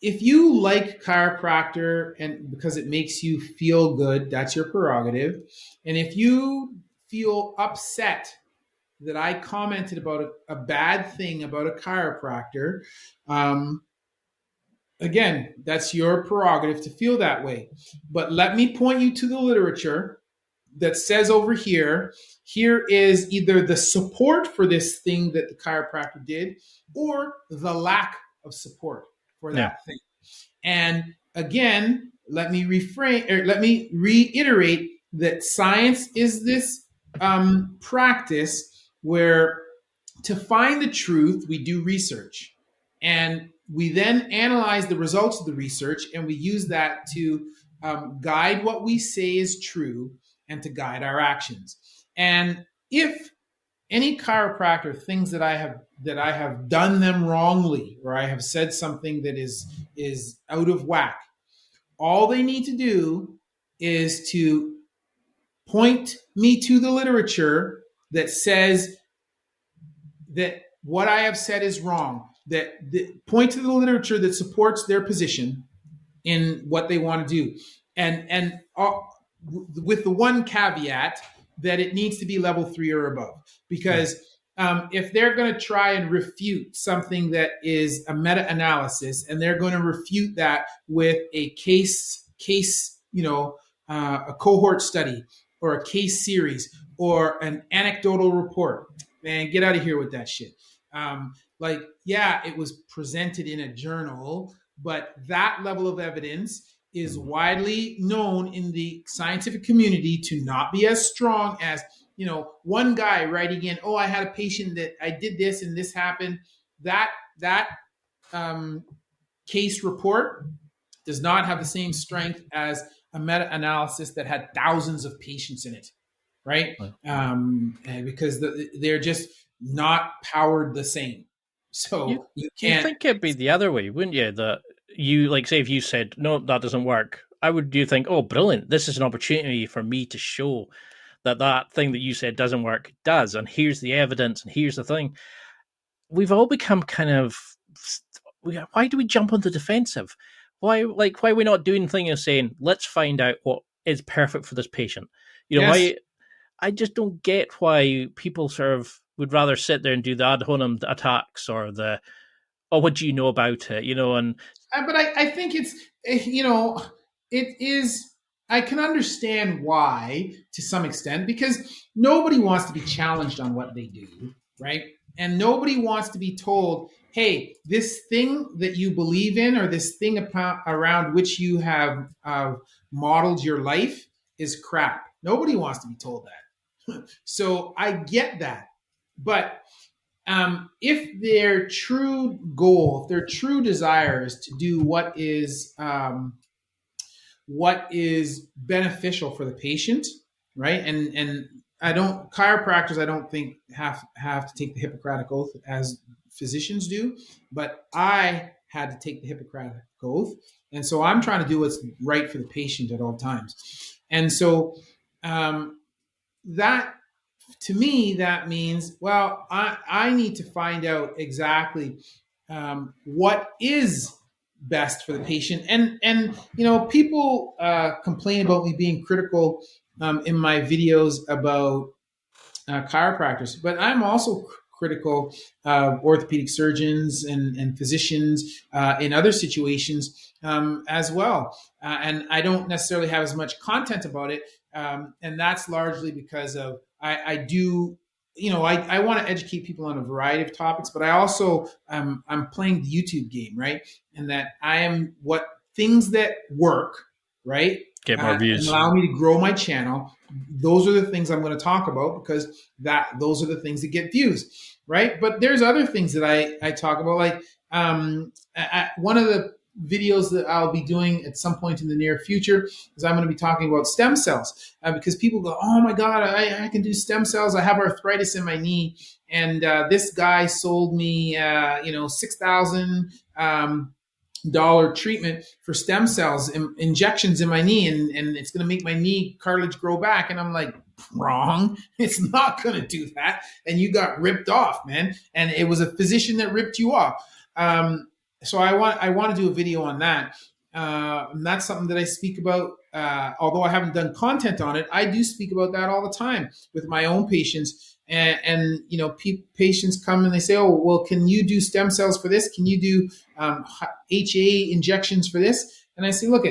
if you like chiropractor and because it makes you feel good, that's your prerogative. And if you feel upset that I commented about a bad thing about a chiropractor, again, that's your prerogative to feel that way. But let me point you to the literature that says over here is either the support for this thing that the chiropractor did, or the lack of support for that thing. And again, let me reiterate that science is this practice where, to find the truth, we do research, and we then analyze the results of the research, and we use that to guide what we say is true and to guide our actions. And if any chiropractor thinks that I have done them wrongly, or I have said something that is out of whack, all they need to do is to point me to the literature that says that what I have said is wrong. That point to the literature that supports their position in what they want to do, and with the one caveat that it needs to be level 3 or above, because if they're going to try and refute something that is a meta-analysis, and they're going to refute that with a case, a cohort study or a case series or an anecdotal report, man, get out of here with that shit. It was presented in a journal, but that level of evidence is widely known in the scientific community to not be as strong as, one guy writing in, oh, I had a patient that I did this and this happened. That case report does not have the same strength as a meta-analysis that had thousands of patients in it, right? Because they're just not powered the same. So you can't. You think it'd be the other way, wouldn't you? That you, like, say if you said, no, that doesn't work, you think, oh, brilliant, this is an opportunity for me to show that thing that you said doesn't work does, and here's the evidence, and here's the thing. We've all become kind of, why do we jump on the defensive? Why are we not doing things and saying, let's find out what is perfect for this patient? Why? I just don't get why people sort of would rather sit there and do the ad hominem attacks, or what do you know about it? But I think you know, it is, I can understand why to some extent, because nobody wants to be challenged on what they do, right? And nobody wants to be told, hey, this thing that you believe in, or this thing around which you have modeled your life, is crap. Nobody wants to be told that. So I get that. But if their true goal, if their true desire is to do what is beneficial for the patient, right? And chiropractors, I don't think have to take the Hippocratic Oath as physicians do, but I had to take the Hippocratic Oath, and so I'm trying to do what's right for the patient at all times. And so that, to me, that means, well, I need to find out exactly what is best for the patient. And people complain about me being critical in my videos about chiropractors, but I'm also critical of orthopedic surgeons and physicians in other situations as well. And I don't necessarily have as much content about it. And that's largely because of I do, I want to educate people on a variety of topics, but I also I'm playing the YouTube game, right? And that I am what things that work, right? Get more views. And allow me to grow my channel. Those are the things I'm going to talk about, because those are the things that get views, right? But there's other things that I talk about, like one of the videos that I'll be doing at some point in the near future is I'm going to be talking about stem cells, because people go, oh my God, I can do stem cells. I have arthritis in my knee, and this guy sold me $6,000 treatment for stem cells injections in my knee, and it's going to make my knee cartilage grow back. And I'm like, wrong. It's not going to do that. And you got ripped off, man. And it was a physician that ripped you off. So I want to do a video on that. And that's something that I speak about. Although I haven't done content on it, I do speak about that all the time with my own patients. And patients come and they say, oh, well, can you do stem cells for this? Can you do HA injections for this? And I say, look,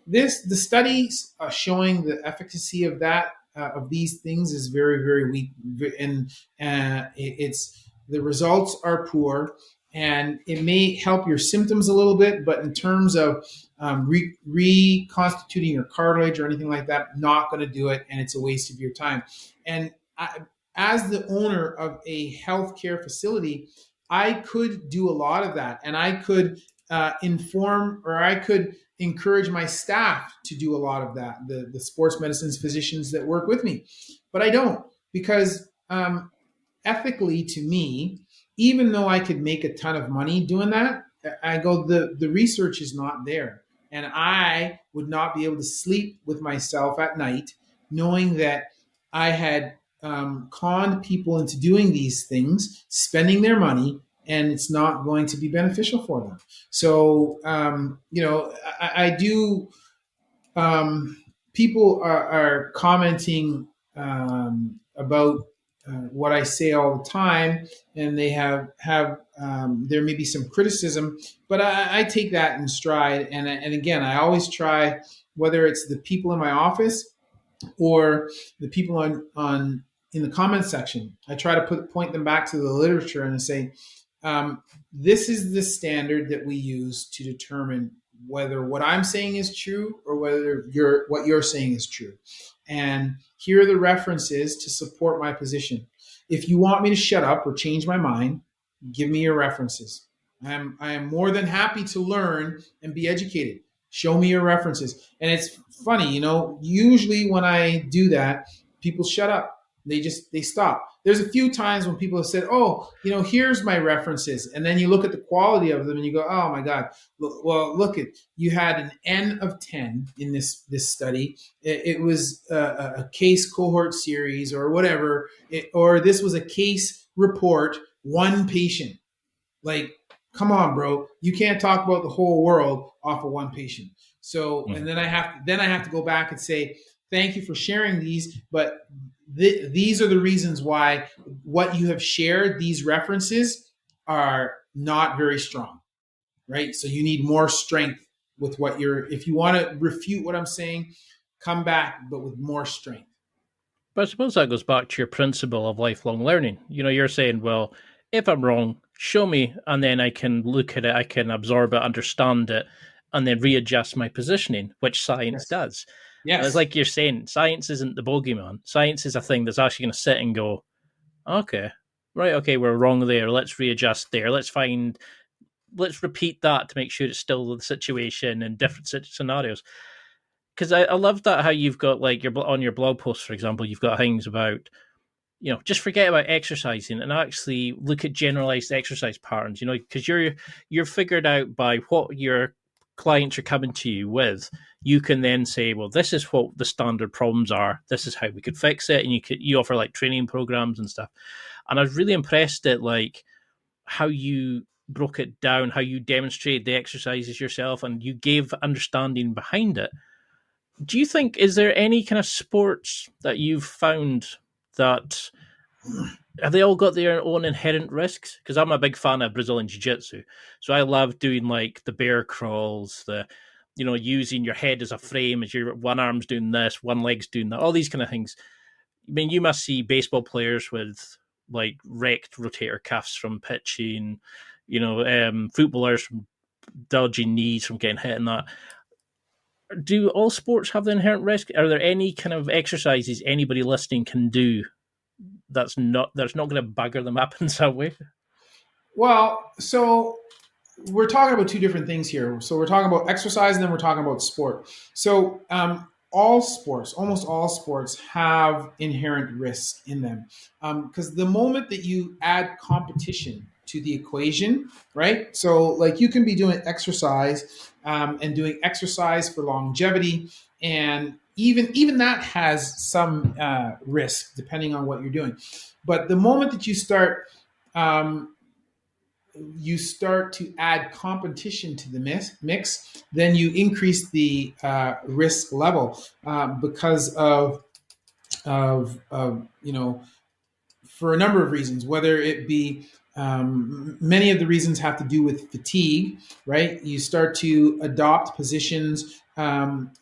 the studies showing the efficacy of that, of these things, is very, very weak. And the results are poor, and it may help your symptoms a little bit, but in terms of reconstituting your cartilage or anything like that, not going to do it, and it's a waste of your time. And as the owner of a healthcare facility, I could do a lot of that, and I could inform, or I could encourage my staff to do a lot of that, the sports medicine physicians that work with me. But I don't, because ethically, to me, even though I could make a ton of money doing that, I go, the research is not there. And I would not be able to sleep with myself at night knowing that I had conned people into doing these things, spending their money, and it's not going to be beneficial for them. So, I do, people are commenting about what I say all the time, and they have there may be some criticism, but I take that in stride. And again, I always try, whether it's the people in my office or the people on in the comments section, I try to point them back to the literature and say, this is the standard that we use to determine whether what I'm saying is true or whether what you're saying is true. And here are the references to support my position. If you want me to shut up or change my mind, give me your references. I am more than happy to learn and be educated. Show me your references. And it's funny, usually when I do that, people shut up. They stop. There's a few times when people have said, oh, here's my references. And then you look at the quality of them and you go, oh my God, look at, you had an N of 10 in this study. It was a case cohort series or whatever, or this was a case report, one patient. Like, come on, bro. You can't talk about the whole world off of one patient. So, and then I have to go back and say, thank you for sharing these, but these are the reasons why what you have shared, these references, are not very strong, right? So you need more strength with what if you want to refute what I'm saying, come back, but with more strength. But I suppose that goes back to your principle of lifelong learning. You're saying, well, if I'm wrong, show me, and then I can look at it, I can absorb it, understand it, and then readjust my positioning, which science Yes. does. And it's Yes. like you're saying, science isn't the bogeyman. Science is a thing that's actually going to sit and go, okay, right, okay, we're wrong there. Let's readjust there. Let's repeat that to make sure it's still the situation in different scenarios. Because I love that how you've got like on your blog post, for example, you've got things about just forget about exercising and actually look at generalized exercise patterns. Because you're figured out by what your clients are coming to you with. You can then say, well, this is what the standard problems are. This is how we could fix it, and you offer like training programs and stuff. And I was really impressed at like how you broke it down, how you demonstrated the exercises yourself, and you gave understanding behind it. Do you think, is there any kind of sports that you've found that have they all got their own inherent risks? Because I'm a big fan of Brazilian Jiu-Jitsu. So I love doing like the bear crawls, using your head as a frame as your one arm's doing this, one leg's doing that, all these kind of things. I mean, you must see baseball players with like wrecked rotator cuffs from pitching, footballers from dodging knees from getting hit and that. Do all sports have the inherent risk? Are there any kind of exercises anybody listening can do that's not going to bugger them up in some way? Well, so we're talking about two different things here. So we're talking about exercise, and then we're talking about sport. So almost all sports have inherent risks in them, because the moment that you add competition to the equation, right? So like you can be doing exercise and doing exercise for longevity, and even that has some risk depending on what you're doing. But the moment that um, you start to add competition to the mix, then you increase the risk level because of for a number of reasons, whether it be many of the reasons have to do with fatigue, right? You start to adopt positions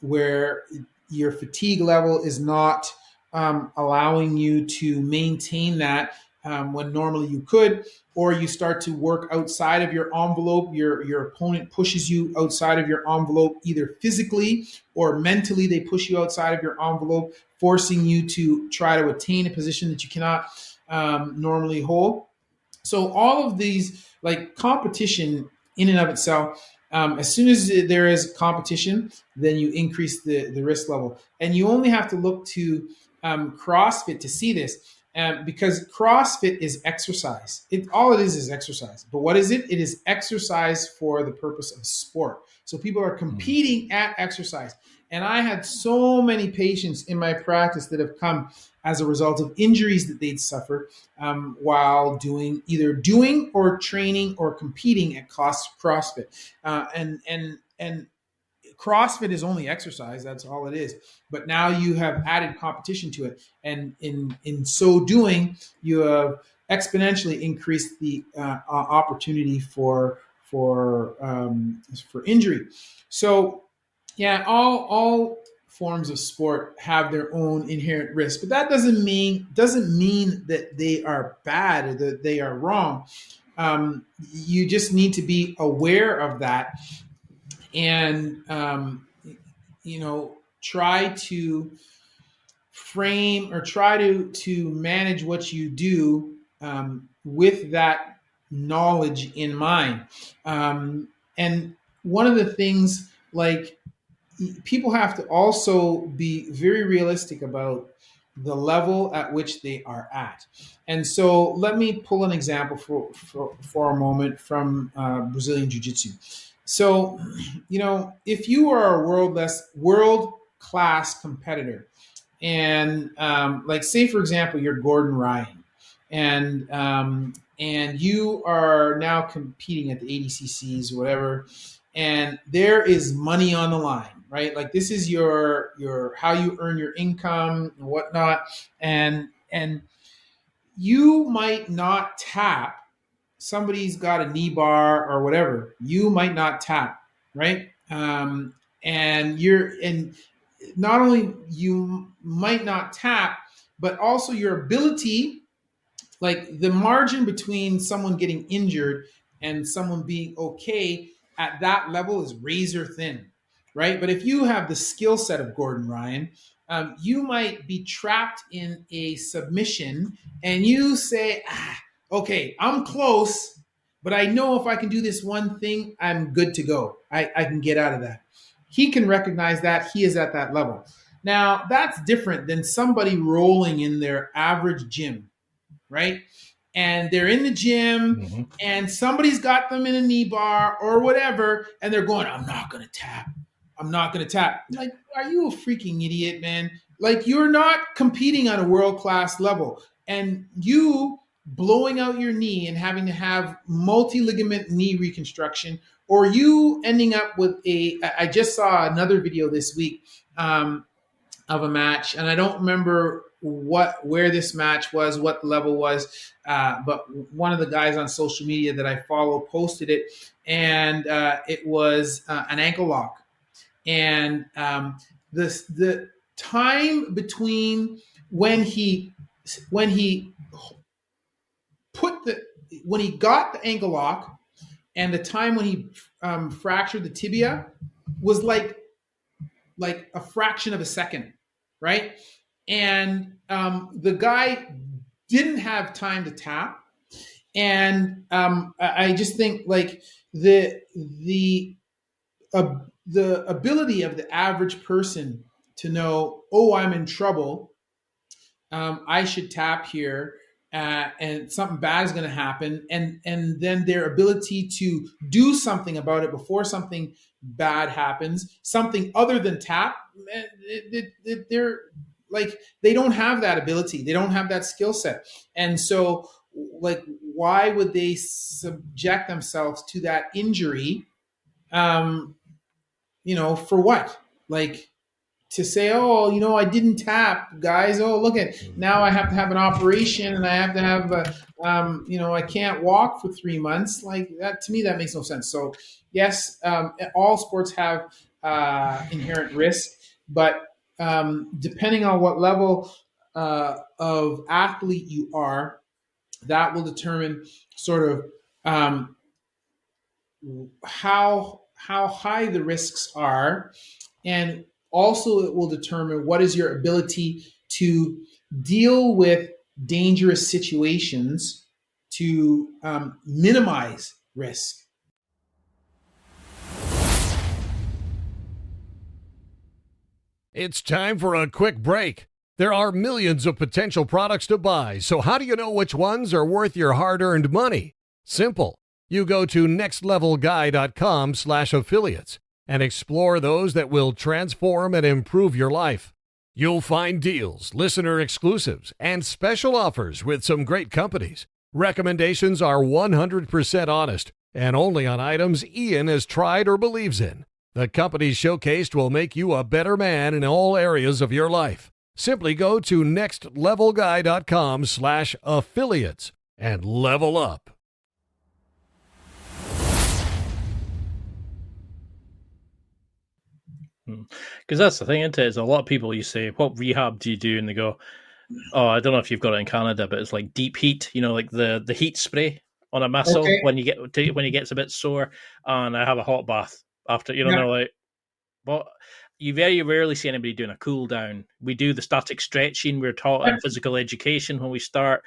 where your fatigue level is not allowing you to maintain that when normally you could, or you start to work outside of your envelope. Your opponent pushes you outside of your envelope, either physically or mentally. They push you outside of your envelope, forcing you to try to attain a position that you cannot normally hold. So all of these, like competition in and of itself, as soon as there is competition, then you increase the risk level. And you only have to look to CrossFit to see this, because CrossFit is exercise. All it is exercise. But what is it? It is exercise for the purpose of sport. So people are competing at exercise. And I had so many patients in my practice that have come as a result of injuries that they'd suffered while either doing or training or competing at CrossFit. And CrossFit is only exercise. That's all it is. But now you have added competition to it. And in so doing, you have exponentially increased the opportunity for injury. So yeah, all forms of sport have their own inherent risk, but that doesn't mean that they are bad or that they are wrong. You just need to be aware of that, and try to frame or try to manage what you do with that knowledge in mind. And one of the things, like, people have to also be very realistic about the level at which they are at. And so let me pull an example for a moment from Brazilian Jiu-Jitsu. So, if you are a world class competitor, and like, say for example, you're Gordon Ryan, and you are now competing at the ADCCs, whatever, and there is money on the line, right? Like, this is your how you earn your income and whatnot, and you might not tap. Somebody's got a knee bar or whatever. You might not tap, right? And not only you might not tap, but also your ability, like the margin between someone getting injured and someone being okay at that level is razor thin, right? But if you have the skill set of Gordon Ryan, you might be trapped in a submission and you say, okay, I'm close, but I know if I can do this one thing, I'm good to go. I can get out of that. He can recognize that he is at that level. Now, that's different than somebody rolling in their average gym, right? And they're in the gym and somebody's got them in a knee bar or whatever, and they're going, I'm not going to tap. I'm not going to tap. Like, are you a freaking idiot, man? Like, you're not competing on a world-class level. And you blowing out your knee and having to have multi-ligament knee reconstruction, or you ending up with I just saw another video this week of a match, and I don't remember where this match was, what the level was, but one of the guys on social media that I follow posted it, and it was an ankle lock, and the time between when he got the ankle lock and the time when he fractured the tibia was like a fraction of a second, right? And the guy didn't have time to tap, and I just think like the ability of the average person to know, oh, I'm in trouble, I should tap here, and something bad is going to happen, and then their ability to do something about it before something bad happens, something other than tap, they're like, they don't have that ability, they don't have that skill set, and so like, why would they subject themselves to that injury? For what? Like, to say, oh, I didn't tap, guys. Oh, look at, now I have to have an operation and I have to have, I can't walk for 3 months. Like that, to me, that makes no sense. So yes, all sports have inherent risk, but depending on what level of athlete you are, that will determine sort of how high the risks are, and also it will determine what is your ability to deal with dangerous situations to minimize risk. It's time for a quick break. There are millions of potential products to buy, so how do you know which ones are worth your hard-earned money? Simple. You go to nextlevelguy.com/affiliates and explore those that will transform and improve your life. You'll find deals, listener exclusives, and special offers with some great companies. Recommendations are 100% honest and only on items Ian has tried or believes in. The companies showcased will make you a better man in all areas of your life. Simply go to nextlevelguy.com/affiliates and level up. Because that's the thing, isn't it? Is a lot of people, you say, what rehab do you do? And they go, oh, I don't know if you've got it in Canada, but it's like deep heat, like the heat spray on a muscle when he gets a bit sore, and I have a hot bath after, and they're like, well, you very rarely see anybody doing a cool down. We do the static stretching we're taught in physical education when we start,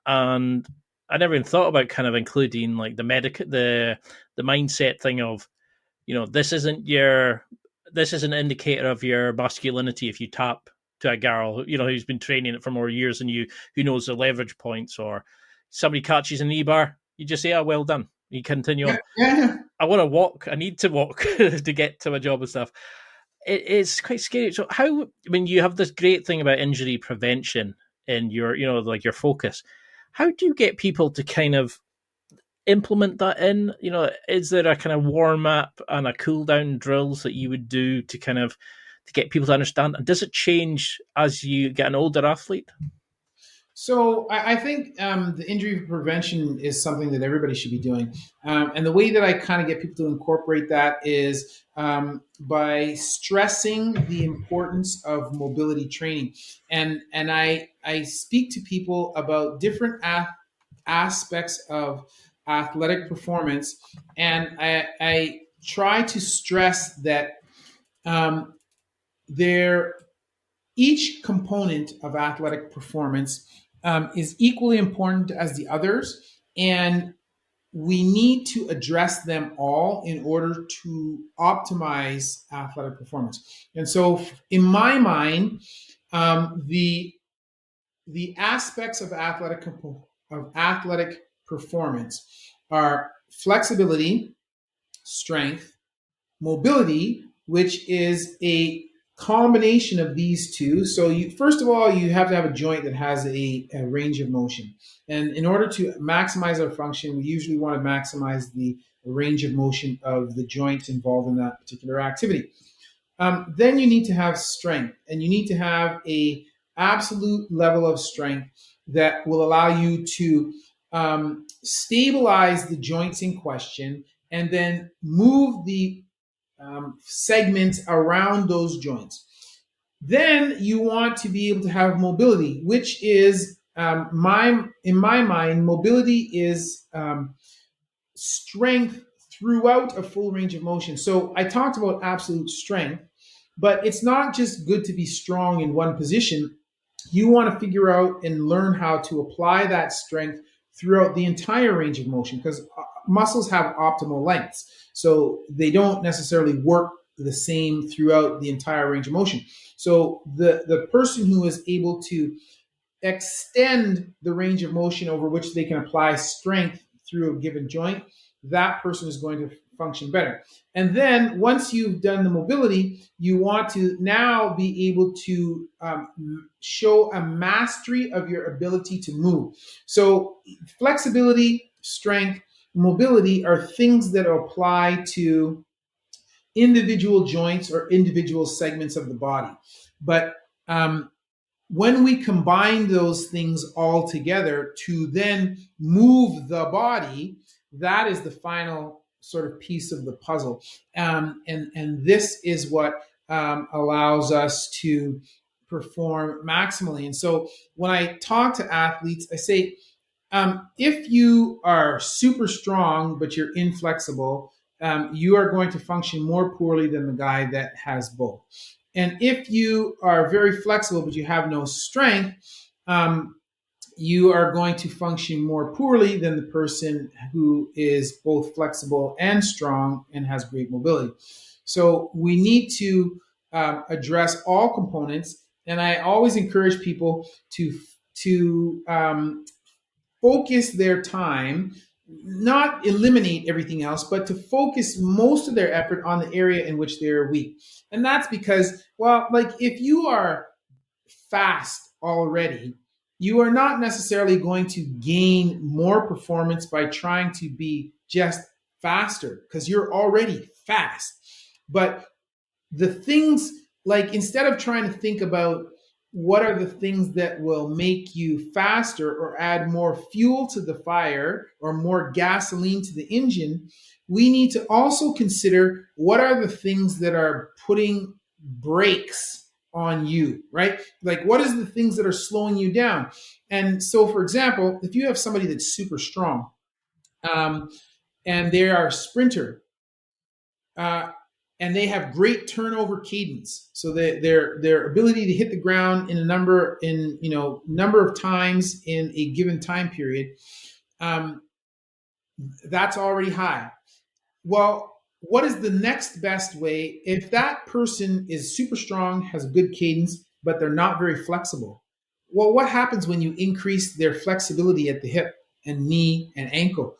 and I never even thought about kind of including like the mindset thing of, this isn't an indicator of your masculinity if you tap to a girl, who's been training it for more years than you, who knows the leverage points, or somebody catches a knee bar, you just say, oh, well done. You continue on. Yeah. I want to walk. I need to walk to get to my job and stuff. It's quite scary. So you have this great thing about injury prevention in your, like your focus. How do you get people to kind of implement that in? Is there a kind of warm up and a cool down drills that you would do to kind of to get people to understand? And does it change as you get an older athlete? So I think the injury prevention is something that everybody should be doing. And the way that I kind of get people to incorporate that is by stressing the importance of mobility training. And I speak to people about different aspects of athletic performance. And I try to stress that um, there each component of athletic performance is equally important as the others, and we need to address them all in order to optimize athletic performance. And so, in my mind, the aspects of athletic performance are flexibility, strength, mobility, which is a combination of these two. So first of all, you have to have a joint that has a range of motion. And in order to maximize our function, we usually want to maximize the range of motion of the joint involved in that particular activity. Then you need to have strength, and you need to have a absolute level of strength that will allow you to stabilize the joints in question and then move the segments around those joints. Then you want to be able to have mobility, which is in my mind, mobility is strength throughout a full range of motion. So I talked about absolute strength, but it's not just good to be strong in one position. You want to figure out and learn how to apply that strength throughout the entire range of motion, because muscles have optimal lengths. So they don't necessarily work the same throughout the entire range of motion. So the person who is able to extend the range of motion over which they can apply strength through a given joint, that person is going to function better. And then once you've done the mobility, you want to now be able to show a mastery of your ability to move. So flexibility, strength, mobility are things that apply to individual joints or individual segments of the body. But when we combine those things all together to then move the body, that is the final sort of piece of the puzzle. And this is what allows us to perform maximally. And so when I talk to athletes, I say, if you are super strong, but you're inflexible, you are going to function more poorly than the guy that has both. And if you are very flexible, but you have no strength, you are going to function more poorly than the person who is both flexible and strong and has great mobility. So we need to address all components. And I always encourage people to focus their time, not eliminate everything else, but to focus most of their effort on the area in which they're weak. And that's because, well, like if you are fast already, you are not necessarily going to gain more performance by trying to be just faster, because you're already fast. But the things, like instead of trying to think about what are the things that will make you faster or add more fuel to the fire or more gasoline to the engine, we need to also consider what are the things that are putting brakes on you, right? Like what is the things that are slowing you down? And so, for example, if you have somebody that's super strong and they are a sprinter, and they have great turnover cadence, so that their ability to hit the ground in a number of times in a given time period, that's already high. Well, what is the next best way if that person is super strong, has a good cadence, but they're not very flexible? Well, what happens when you increase their flexibility at the hip and knee and ankle?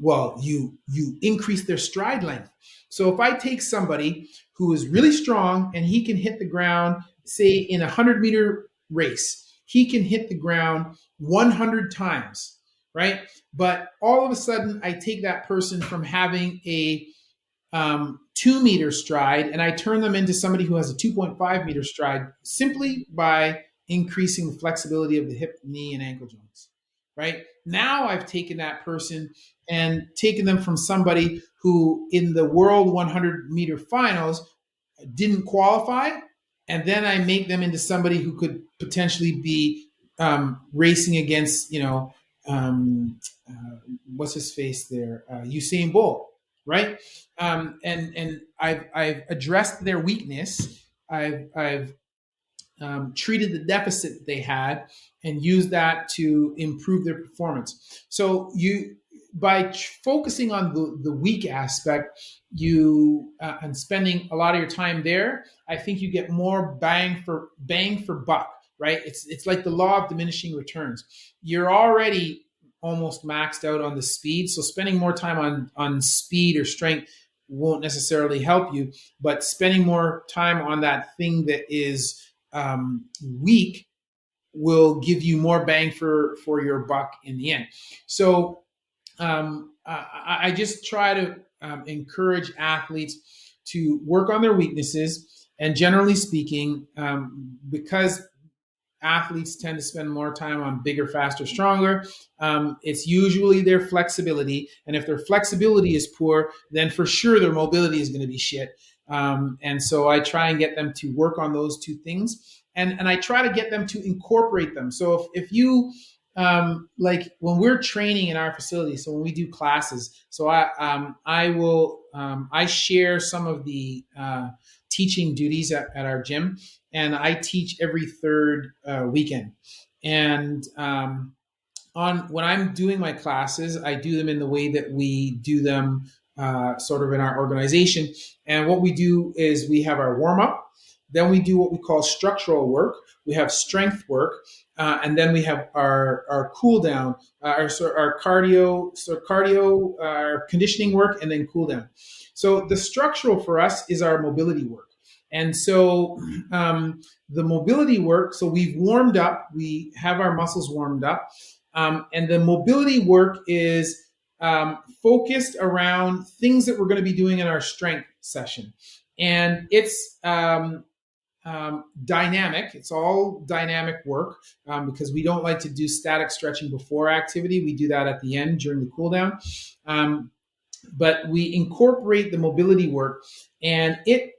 Well, you increase their stride length. So if I take somebody who is really strong and he can hit the ground, say in a 100-meter race, he can hit the ground 100 times, right? But all of a sudden, I take that person from having a 2-meter stride and I turn them into somebody who has a 2.5-meter stride simply by increasing the flexibility of the hip, knee, and ankle joints. Right now, I've taken that person and taken them from somebody who, in the world 100-meter finals, didn't qualify, and then I make them into somebody who could potentially be racing against, what's his face there, Usain Bolt, right? And I've addressed their weakness. I've treated the deficit that they had and used that to improve their performance. So by focusing on the weak aspect, and spending a lot of your time there, I think you get more bang for buck, right? It's like the law of diminishing returns. You're already almost maxed out on the speed, so spending more time on speed or strength won't necessarily help you, but spending more time on that thing that is weak will give you more bang for your buck in the end. So I just try to encourage athletes to work on their weaknesses, and generally speaking, because athletes tend to spend more time on bigger, faster, stronger, it's usually their flexibility. And if their flexibility is poor, then for sure their mobility is going to be shit. And so I try and get them to work on those two things. And I try to get them to incorporate them. So if you, like when we're training in our facility, so when we do classes, so I share some of the teaching duties at our gym, and I teach every third weekend. And when I'm doing my classes, I do them in the way that we do them sort of in our organization. And what we do is we have our warm up, then we do what we call structural work. We have strength work, and then we have our cool down, our cardio, our conditioning work, and then cool down. So the structural for us is our mobility work. And so the mobility work, so we've warmed up, we have our muscles warmed up, and the mobility work is focused around things that we're going to be doing in our strength session. And it's dynamic. It's all dynamic work because we don't like to do static stretching before activity. We do that at the end during the cool down. But we incorporate the mobility work, and it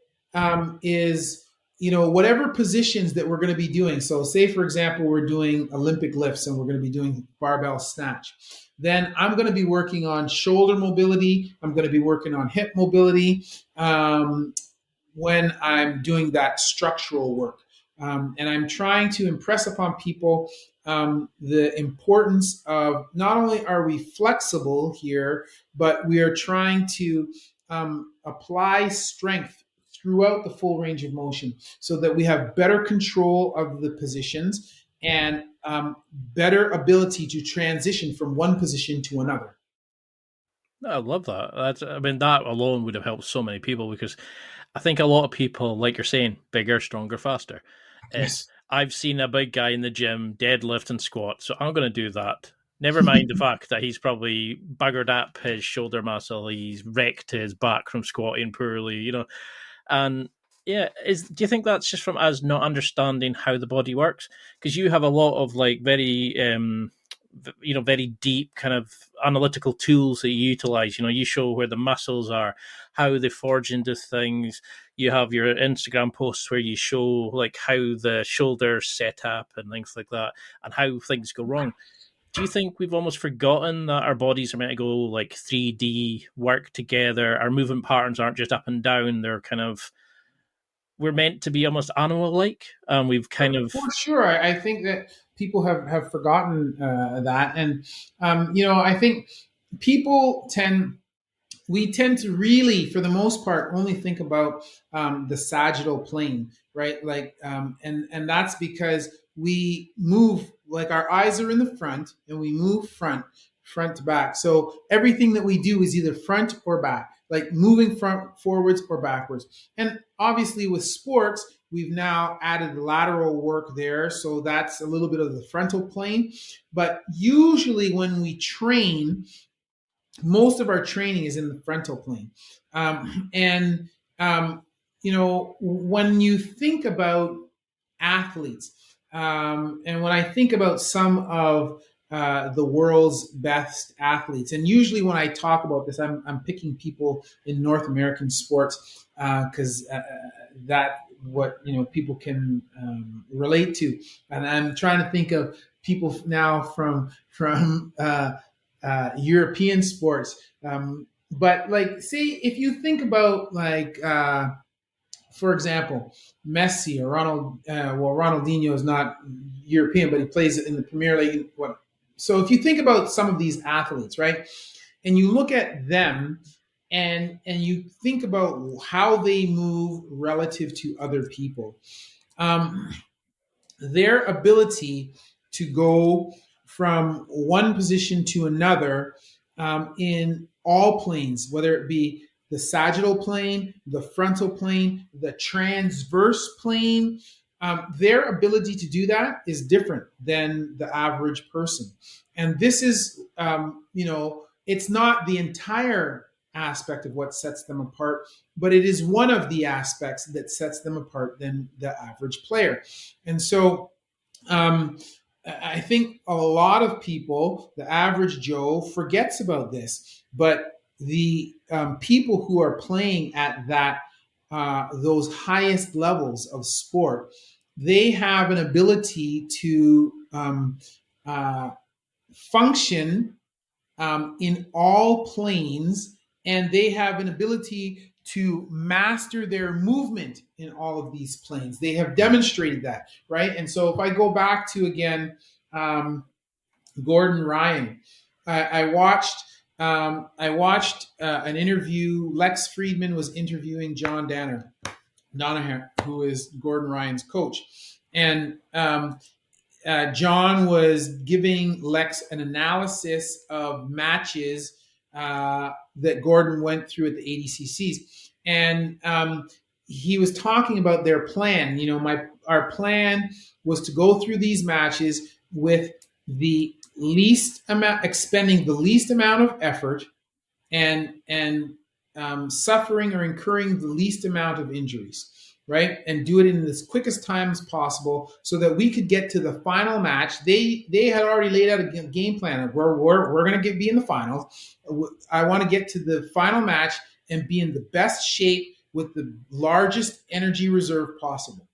is, whatever positions that we're going to be doing. So say, for example, we're doing Olympic lifts and we're going to be doing barbell snatch. Then I'm going to be working on shoulder mobility. I'm going to be working on hip mobility when I'm doing that structural work. And I'm trying to impress upon people the importance of not only are we flexible here, but we are trying to apply strength throughout the full range of motion so that we have better control of the positions and better ability to transition from one position to another. I love that. That alone would have helped so many people, because I think a lot of people, like you're saying, bigger, stronger, faster. Yes. I've seen a big guy in the gym deadlift and squat, so I'm going to do that. Never mind the fact that he's probably buggered up his shoulder muscle, he's wrecked his back from squatting poorly, And yeah, do you think that's just from us not understanding how the body works? Because you have a lot of very, very deep kind of analytical tools that you utilize. You show where the muscles are, how they forge into things. You have your Instagram posts where you show how the shoulders set up and things like that, and how things go wrong. Do you think we've almost forgotten that our bodies are meant to go 3D, work together? Our movement patterns aren't just up and down. They're we're meant to be almost animal-like. We've kind of... For sure. I think that people have forgotten that. And, I think we tend to really, for the most part, only think about the sagittal plane, right? And that's because we move, our eyes are in the front and we move front to back. So everything that we do is either front or back, moving forwards or backwards. And obviously with sports, we've now added lateral work there. So that's a little bit of the frontal plane. But usually when we train, most of our training is in the frontal plane. When you think about athletes, And when I think about some of the world's best athletes, and usually when I talk about this, I'm picking people in North American sports because that what people can relate to, and I'm trying to think of people now from European sports. But like, say if you think about like. For example, Messi or Ronaldinho is not European, but he plays in the Premier League. So if you think about some of these athletes, right, and you look at them and you think about how they move relative to other people, um, their ability to go from one position to another in all planes, whether it be the sagittal plane, the frontal plane, the transverse plane, their ability to do that is different than the average person. And this is, it's not the entire aspect of what sets them apart, but it is one of the aspects that sets them apart than the average player. And so I think a lot of people, the average Joe, forgets about this. But the people who are playing at those highest levels of sport, they have an ability to function in all planes, and they have an ability to master their movement in all of these planes. They have demonstrated that, right? And so if I go back to, again, Gordon Ryan, I watched an interview. Lex Friedman was interviewing John Danaher, who is Gordon Ryan's coach. And John was giving Lex an analysis of matches that Gordon went through at the ADCCs. And he was talking about their plan. Our plan was to go through these matches with the least amount, expending the least amount of effort and suffering or incurring the least amount of injuries, right? And do it in as quickest time as possible so that we could get to the final match. They had already laid out a game plan of where we're going to be in the finals. I want to get to the final match and be in the best shape with the largest energy reserve possible,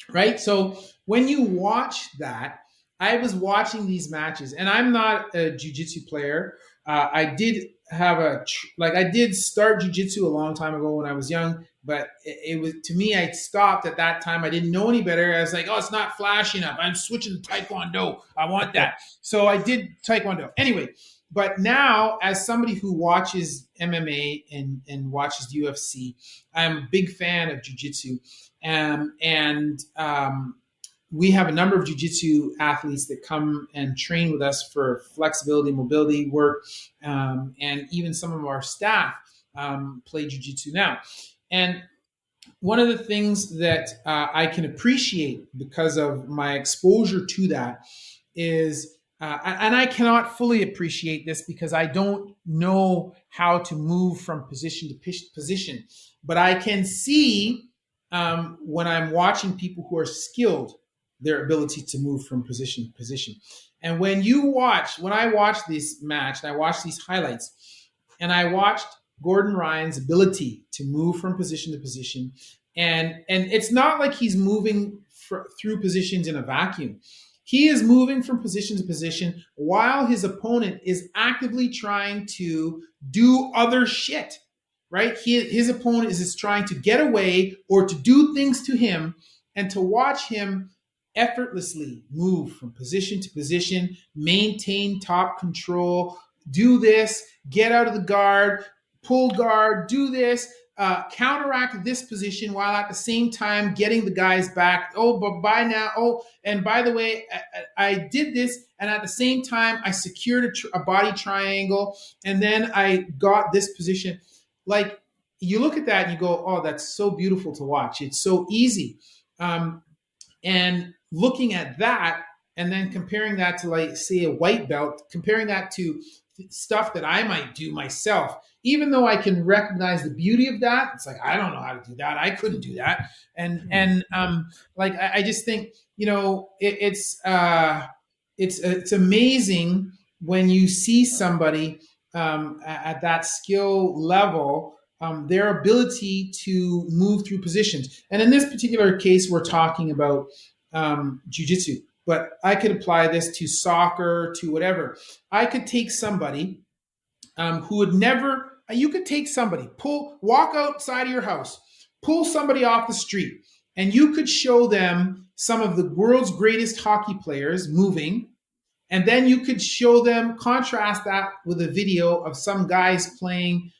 right? So when you watch that, I was watching these matches, and I'm not a jiu-jitsu player. I did I did start jiu-jitsu a long time ago when I was young, but it was, to me, I stopped at that time. I didn't know any better. I was like, oh, it's not flashy enough. I'm switching to Taekwondo. I want that. So I did Taekwondo. Anyway, but now as somebody who watches MMA and watches UFC, I'm a big fan of jiu-jitsu. We have a number of jiu-jitsu athletes that come and train with us for flexibility, mobility work, and even some of our staff play jiu-jitsu now. And one of the things that I can appreciate because of my exposure to that is, and I cannot fully appreciate this because I don't know how to move from position to position, but I can see when I'm watching people who are skilled, their ability to move from position to position. And when I watched this match, and I watched these highlights, and I watched Gordon Ryan's ability to move from position to position, and it's not like he's moving through positions in a vacuum. He is moving from position to position while his opponent is actively trying to do other shit, right? His opponent is trying to get away or to do things to him, and to watch him effortlessly move from position to position, maintain top control, do this, get out of the guard, pull guard, do this, counteract this position while at the same time getting the guys back. Oh, but by now, and by the way, I did this, and at the same time, I secured a body triangle, and then I got this position. Like, you look at that and you go, oh, that's so beautiful to watch. It's so easy. And looking at that and then comparing that to, like, say, a white belt, comparing that to stuff that I might do myself, even though I can recognize the beauty of that. It's like, I don't know how to do that. I couldn't do that. And like, I just think, it's amazing when you see somebody at that skill level, their ability to move through positions. And in this particular case, we're talking about jujitsu, but I could apply this to soccer, to whatever. I could take somebody who would never, you could take somebody, walk outside of your house, pull somebody off the street, and you could show them some of the world's greatest hockey players moving. And then you could show them, contrast that with a video of some guys playing,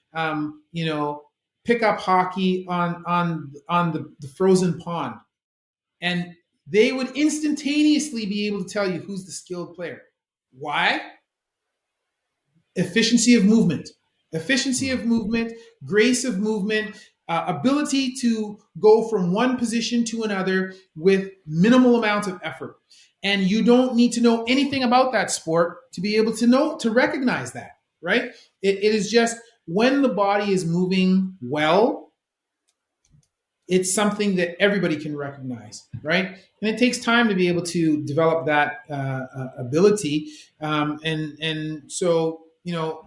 pickup hockey on the frozen pond. And they would instantaneously be able to tell you who's the skilled player. Why? Efficiency of movement, grace of movement, ability to go from one position to another with minimal amount of effort. And you don't need to know anything about that sport to be able to recognize that, right? It is just when the body is moving well, it's something that everybody can recognize, right? And it takes time to be able to develop that ability. And so,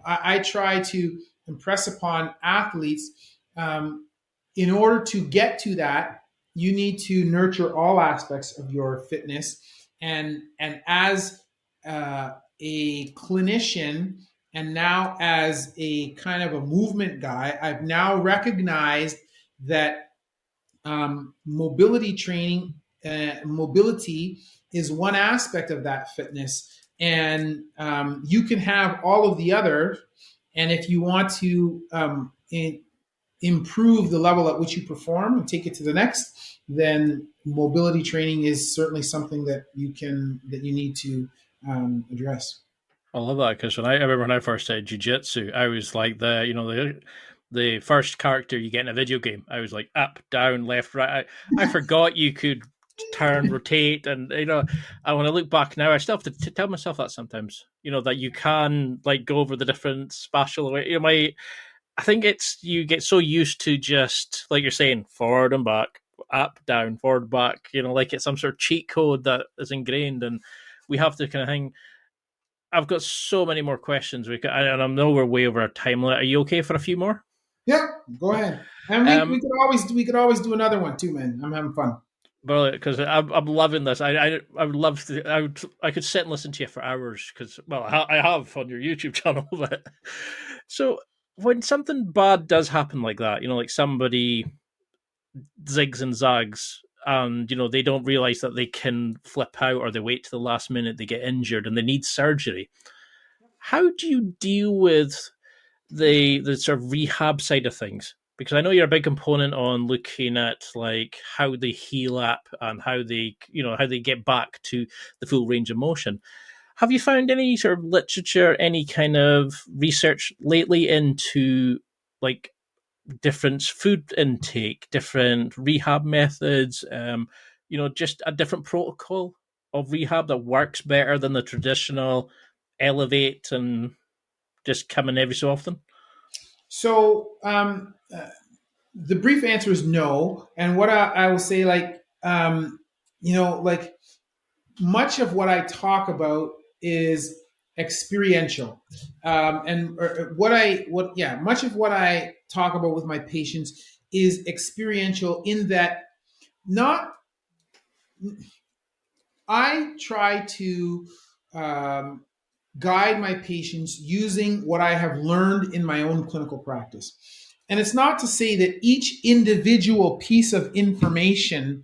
I try to impress upon athletes, in order to get to that, you need to nurture all aspects of your fitness. And as a clinician, and now as a kind of a movement guy, I've now recognized that mobility training, mobility is one aspect of that fitness. And you can have all of the other. And if you want to improve the level at which you perform and take it to the next, then mobility training is certainly something that you need to address. I love that, because I remember when I first started jiu-jitsu, I was like the first character you get in a video game. I was like up, down, left, right. I forgot you could turn, rotate, and when I look back now, I still have to tell myself that sometimes. That you can like go over the different spatial. I think it's you get so used to just like you're saying, forward and back, up, down, forward, back. Like it's some sort of cheat code that is ingrained, and we have to kind of hang. I've got so many more questions. And I know we're way over our time limit. Are you okay for a few more? Yeah, go ahead. And we could always do another one too, man. I'm having fun. Brilliant, because I'm loving this. I would love to. I could sit and listen to you for hours, because I have on your YouTube channel. But so when something bad does happen like that, like somebody zigs and zags, and they don't realize that they can flip out, or they wait to the last minute, they get injured and they need surgery. How do you deal with the sort of rehab side of things? Because I know you're a big component on looking at like how they heal up and how they get back to the full range of motion. Have you found any sort of literature, any kind of research lately into like different food intake, different rehab methods, just a different protocol of rehab that works better than the traditional elevate and just come in every so often? So the brief answer is no. And what I will say, like much of what I talk about is experiential. Much of what I talk about with my patients is experiential, in that I try to guide my patients using what I have learned in my own clinical practice. And it's not to say that each individual piece of information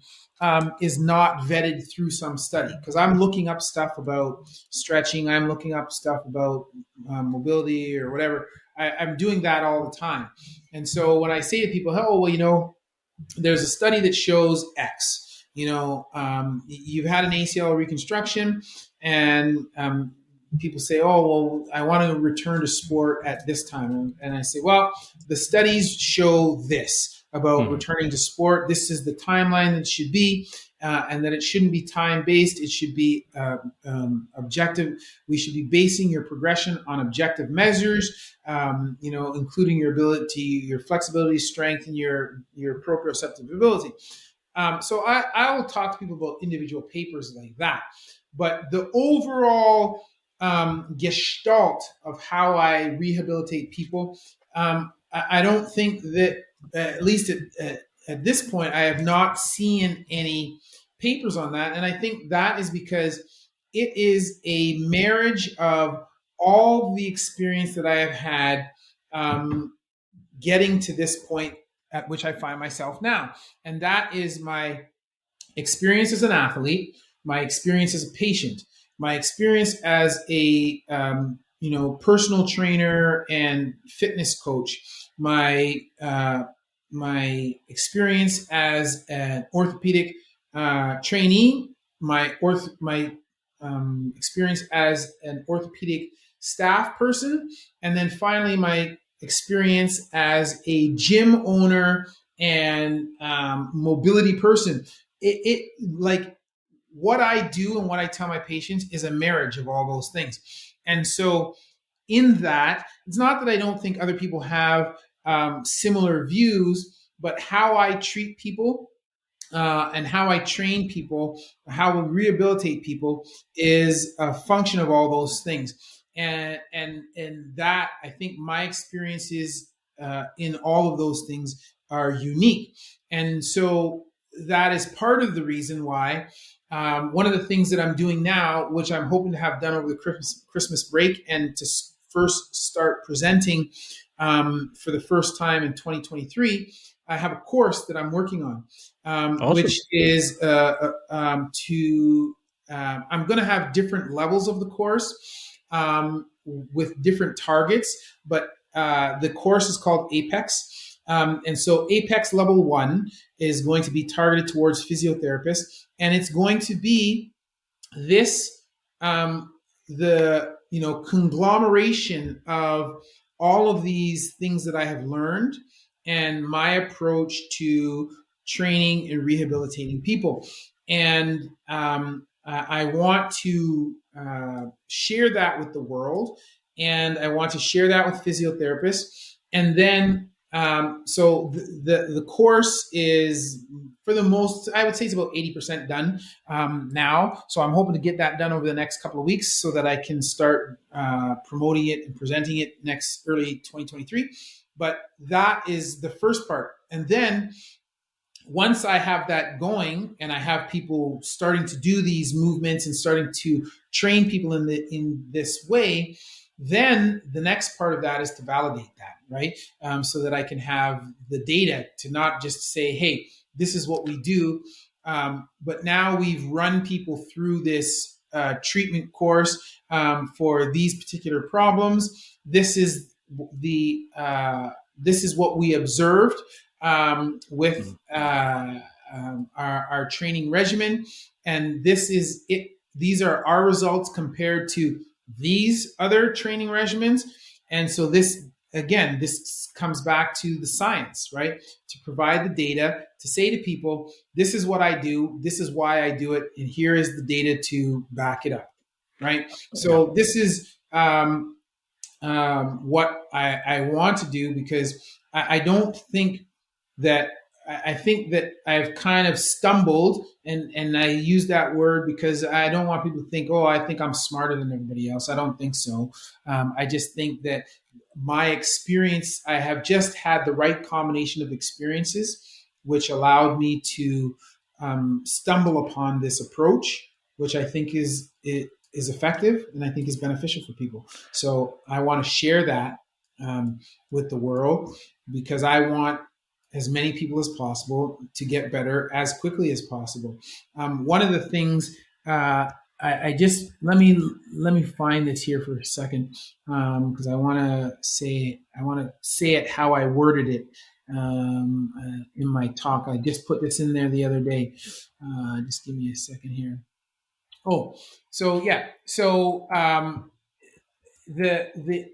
is not vetted through some study, because I'm looking up stuff about stretching, I'm looking up stuff about mobility or whatever. I'm doing that all the time. And so when I say to people, there's a study that shows X, you've had an ACL reconstruction, and people say, I want to return to sport at this time. And I say, well, the studies show this. about returning to sport. This is the timeline that it should be, and that it shouldn't be time-based. It should be objective. We should be basing your progression on objective measures, including your ability, your flexibility, strength, and your proprioceptive ability. So I will talk to people about individual papers like that. But the overall gestalt of how I rehabilitate people, I don't think that, at least at this point, I have not seen any papers on that. And I think that is because it is a marriage of all the experience that I have had getting to this point at which I find myself now. And that is my experience as an athlete, my experience as a patient, my experience as a personal trainer and fitness coach, my experience as an orthopedic trainee, my experience as an orthopedic staff person, and then finally my experience as a gym owner and mobility person. It like what I do and what I tell my patients is a marriage of all those things. And so in that, it's not that I don't think other people have similar views, but how I treat people and how I train people, how we rehabilitate people is a function of all those things. And that, I think my experiences in all of those things are unique. And so that is part of the reason why one of the things that I'm doing now, which I'm hoping to have done over the Christmas break and to first start presenting for the first time in 2023, I have a course that I'm working on, awesome. Which is I'm going to have different levels of the course with different targets, but the course is called Apex. And so Apex level 1 is going to be targeted towards physiotherapists, and it's going to be this, the conglomeration of all of these things that I have learned and my approach to training and rehabilitating people. And I want to share that with the world, and I want to share that with physiotherapists. And then so the course is, for the most, I would say it's about 80% done now. So I'm hoping to get that done over the next couple of weeks so that I can start promoting it and presenting it early 2023. But that is the first part. And then once I have that going and I have people starting to do these movements and starting to train people in this way, then the next part of that is to validate that, right? So that I can have the data to not just say, hey, this is what we do. But now we've run people through this treatment course for these particular problems. This is what we observed with our training regimen, and this is it. These are our results compared to these other training regimens. And so this comes back to the science, right? To provide the data, to say to people, this is what I do, this is why I do it, and here is the data to back it up, right? So this is what I want to do, because I don't think that, I think that I've kind of stumbled, and I use that word because I don't want people to think, oh, I think I'm smarter than everybody else. I don't think so. I just think that my experience, I have just had the right combination of experiences, which allowed me to stumble upon this approach, which I think is effective and I think is beneficial for people. So I want to share that with the world, because I want as many people as possible to get better as quickly as possible. One of the things I just let me find this here for a second, because I want to say it how I worded it in my talk. I just put this in there the other day. Just give me a second here. Oh, so yeah, so the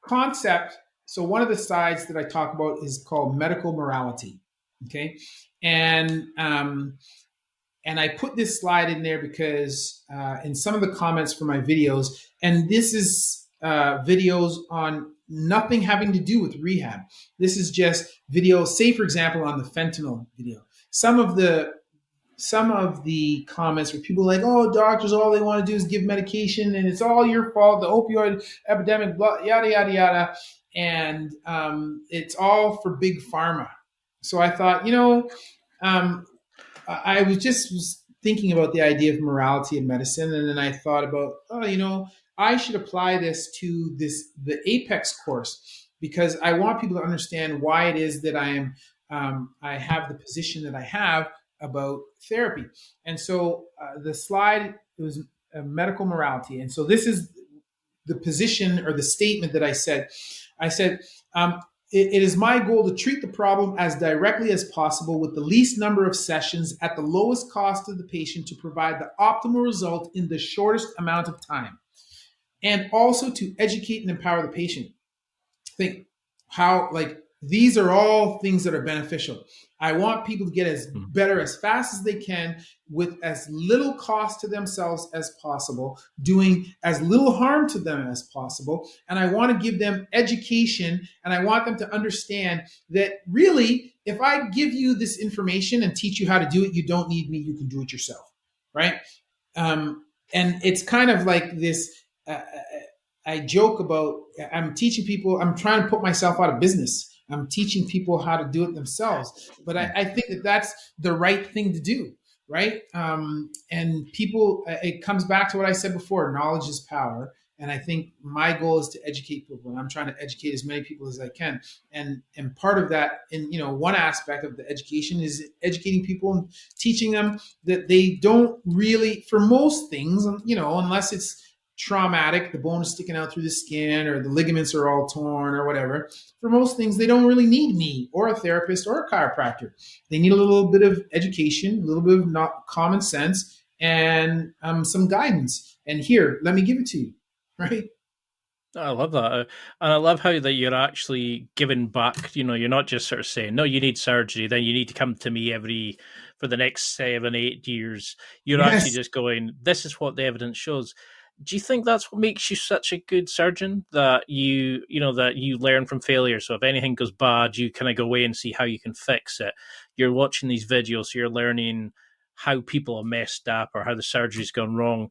concept. So one of the sides that I talk about is called medical morality. Okay. And, and I put this slide in there because in some of the comments for my videos, and this is videos on nothing having to do with rehab. This is just videos, say for example, on the fentanyl video. Some of the comments where people are like, oh, doctors, all they want to do is give medication and it's all your fault, the opioid epidemic, blah, yada, yada, yada. And it's all for big pharma. So I thought, I was thinking about the idea of morality in medicine, and then I thought about, I should apply this to the Apex course because I want people to understand why it is that I have the position that I have about therapy. And so the slide, it was medical morality, and so this is the position or the statement that I said. I said, it is my goal to treat the problem as directly as possible with the least number of sessions at the lowest cost to the patient to provide the optimal result in the shortest amount of time, and also to educate and empower the patient. Think how, like, these are all things that are beneficial. I want people to get as better as fast as they can with as little cost to themselves as possible, doing as little harm to them as possible. And I want to give them education, and I want them to understand that really, if I give you this information and teach you how to do it, you don't need me, you can do it yourself, right? And it's kind of like this, I joke about, I'm teaching people, I'm trying to put myself out of business. I'm teaching people how to do it themselves. But I think that that's the right thing to do, right? And people, it comes back to what I said before, knowledge is power. And I think my goal is to educate people, and I'm trying to educate as many people as I can. And part of that, one aspect of the education is educating people and teaching them that they don't really, for most things, unless it's traumatic, the bone is sticking out through the skin or the ligaments are all torn or whatever. For most things, they don't really need me or a therapist or a chiropractor. They need a little bit of education, a little bit of common sense, and some guidance. And here, let me give it to you, right? I love that. And I love how that you're actually giving back. You're not just sort of saying, no, you need surgery, then you need to come to me for the next 7-8 years. You're actually just going, this is what the evidence shows. Do you think that's what makes you such a good surgeon, that you learn from failure? So if anything goes bad, you kind of go away and see how you can fix it. You're watching these videos, so you're learning how people have messed up or how the surgery's gone wrong.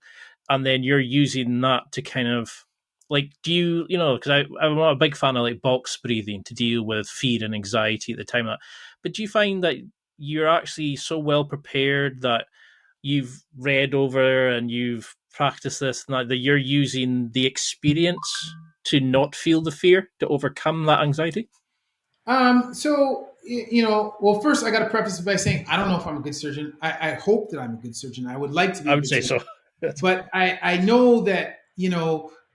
And then you're using that to kind of, like, do you, because I'm not a big fan of like box breathing to deal with fear and anxiety at the time. But do you find that you're actually so well prepared that you've read over and you've practiced this, and that you're using the experience to not feel the fear, to overcome that anxiety? Well, first I got to preface it by saying I don't know if I'm a good surgeon. I hope that I'm a good surgeon. I would like to be. I would say surgeon. So. But I know that,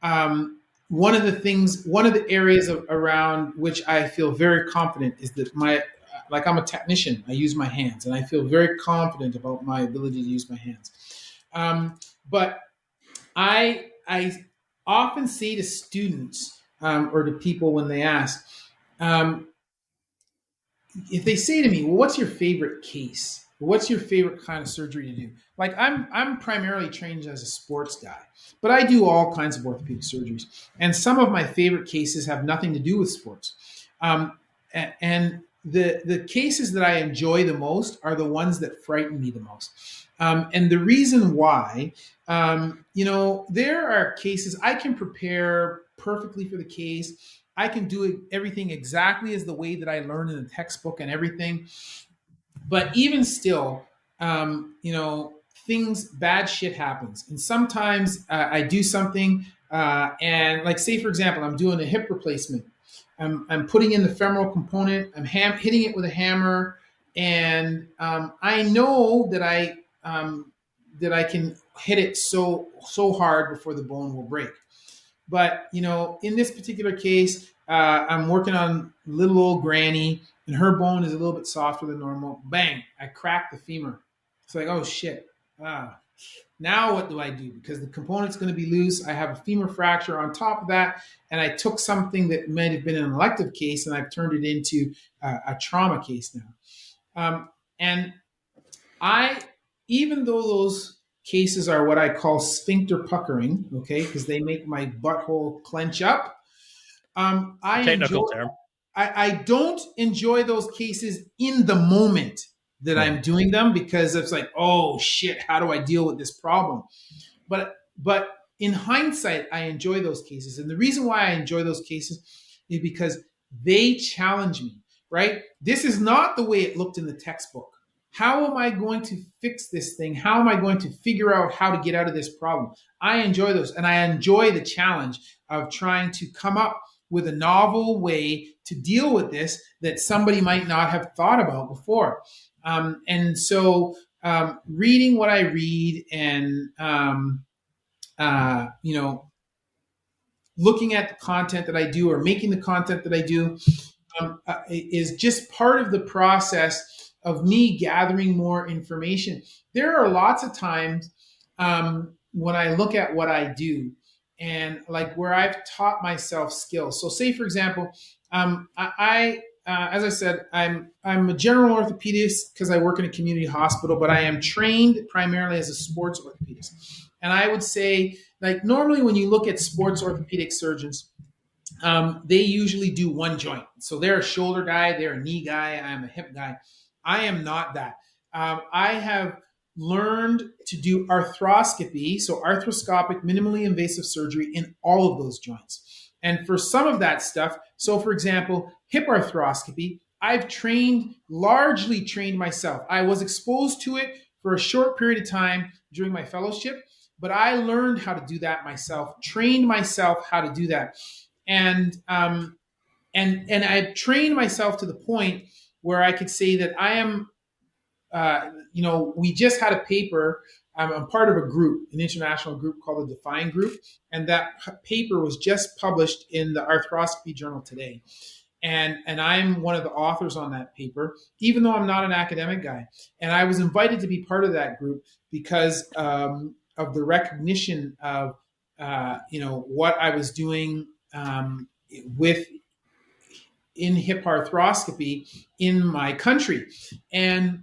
one of the areas around which I feel very confident is that I'm a technician. I use my hands, and I feel very confident about my ability to use my hands. But I often say to students or to people when they ask, if they say to me, well, what's your favorite case? What's your favorite kind of surgery to do? Like, I'm primarily trained as a sports guy, but I do all kinds of orthopedic surgeries. And some of my favorite cases have nothing to do with sports. And the cases that I enjoy the most are the ones that frighten me the most. And the reason why, there are cases I can prepare perfectly for the case. I can do everything exactly as the way that I learned in the textbook and everything. But even still, bad shit happens. And sometimes I do something and, like, say, for example, I'm doing a hip replacement. I'm putting in the femoral component. I'm hitting it with a hammer. And I know that I can hit it so hard before the bone will break. But, in this particular case, I'm working on little old granny, and her bone is a little bit softer than normal. Bang, I cracked the femur. It's like, oh, shit. Now what do I do? Because the component's going to be loose. I have a femur fracture on top of that, and I took something that might have been an elective case, and I've turned it into a trauma case now. And I, even though those cases are what I call sphincter puckering, okay, because they make my butthole clench up, Technical term. I don't enjoy those cases in the moment that I'm doing them, because it's like, oh shit, how do I deal with this problem? But in hindsight, I enjoy those cases. And the reason why I enjoy those cases is because they challenge me, right? This is not the way it looked in the textbook. How am I going to fix this thing? How am I going to figure out how to get out of this problem? I enjoy those. And I enjoy the challenge of trying to come up with a novel way to deal with this that somebody might not have thought about before. And so reading what I read and, looking at the content that I do or making the content that I do is just part of the process of me gathering more information. There are lots of times when I look at what I do and like where I've taught myself skills. So say, for example, as I said, I'm a general orthopedist because I work in a community hospital, but I am trained primarily as a sports orthopedist. And I would say, like, normally when you look at sports orthopedic surgeons, they usually do one joint. So they're a shoulder guy, they're a knee guy, I'm a hip guy. I am not that. I have learned to do arthroscopy, so arthroscopic, minimally invasive surgery in all of those joints. And for some of that stuff, so for example, hip arthroscopy, I've largely trained myself. I was exposed to it for a short period of time during my fellowship, but I learned how to do that myself, trained myself how to do that. And I've trained myself to the point where I could say that I am, we just had a paper. I'm part of a group, an international group called the Define Group. And that paper was just published in the Arthroscopy Journal today. And I'm one of the authors on that paper, even though I'm not an academic guy. And I was invited to be part of that group because of the recognition of, what I was doing in hip arthroscopy in my country. And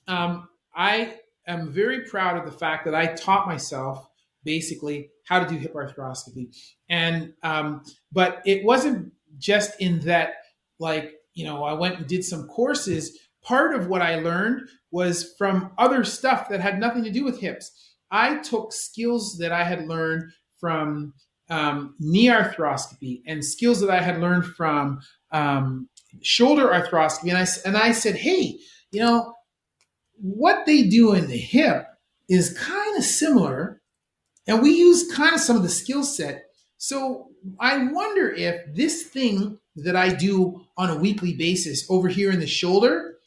I am very proud of the fact that I taught myself basically how to do hip arthroscopy. And but it wasn't just in that, I went and did some courses. Part of what I learned was from other stuff that had nothing to do with hips. I took skills that I had learned from knee arthroscopy and skills that I had learned from shoulder arthroscopy. And I said, hey, what they do in the hip is kind of similar. And we use kind of some of the skill set. So I wonder if this thing that I do on a weekly basis over here in the shoulder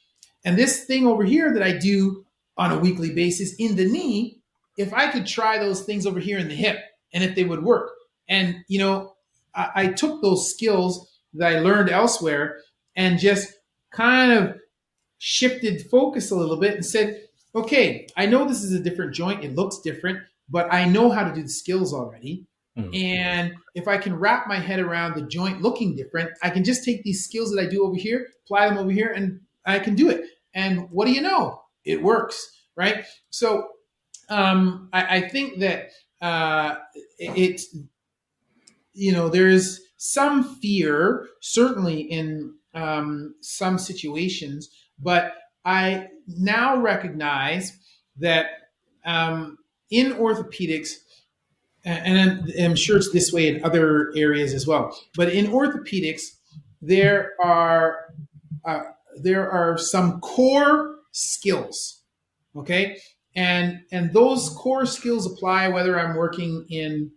and this thing over here that I do on a weekly basis in the knee, if I could try those things over here in the hip and if they would work. And, I took those skills that I learned elsewhere and just kind of shifted focus a little bit and said, okay, I know this is a different joint. It looks different, but I know how to do the skills already. Mm-hmm. And if I can wrap my head around the joint looking different, I can just take these skills that I do over here, apply them over here, and I can do it. And what do you know? It works, right? So I think that there's some fear, certainly in some situations, but I now recognize that in orthopedics, and I'm sure it's this way in other areas as well, but in orthopedics, there are some core skills, okay? And those core skills apply whether I'm working in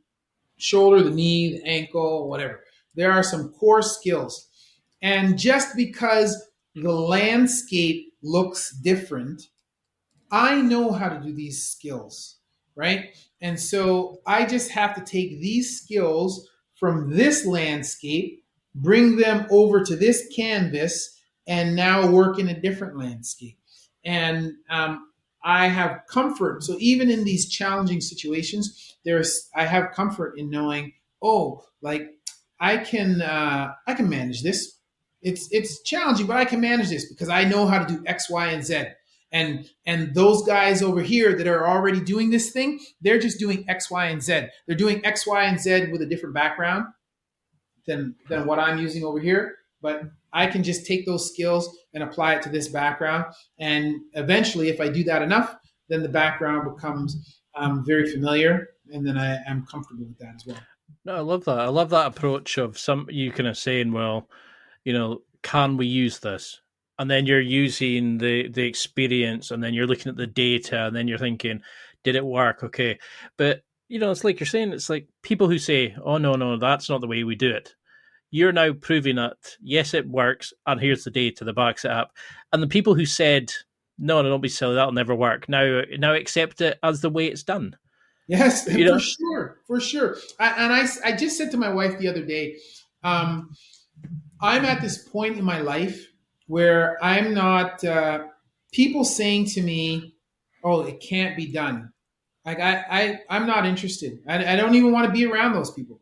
shoulder, the knee, the ankle, whatever. There are some core skills. And just because the landscape looks different, I know how to do these skills, right? And so I just have to take these skills from this landscape, bring them over to this canvas, and now work in a different landscape. And I have comfort. So even in these challenging situations, I have comfort in knowing, I can manage this. it's challenging, but I can manage this because I know how to do X, Y, and Z. And those guys over here that are already doing this thing, they're just doing X, Y, and Z. They're doing X, Y, and Z with a different background than what I'm using over here. But I can just take those skills and apply it to this background. And eventually, if I do that enough, then the background becomes very familiar, and then I am comfortable with that as well. No, I love that. I love that approach of you kind of saying, well, can we use this? And then you're using the experience, and then you're looking at the data, and then you're thinking, did it work? Okay. But, it's like you're saying, it's like people who say, oh, no, that's not the way we do it. You're now proving that, yes, it works, and here's the data that backs it up. And the people who said, no, don't be silly, that'll never work, now accept it as the way it's done. Yes, for sure. I just said to my wife the other day, I'm at this point in my life where I'm not, people saying to me, oh, it can't be done. Like I'm not interested. I don't even want to be around those people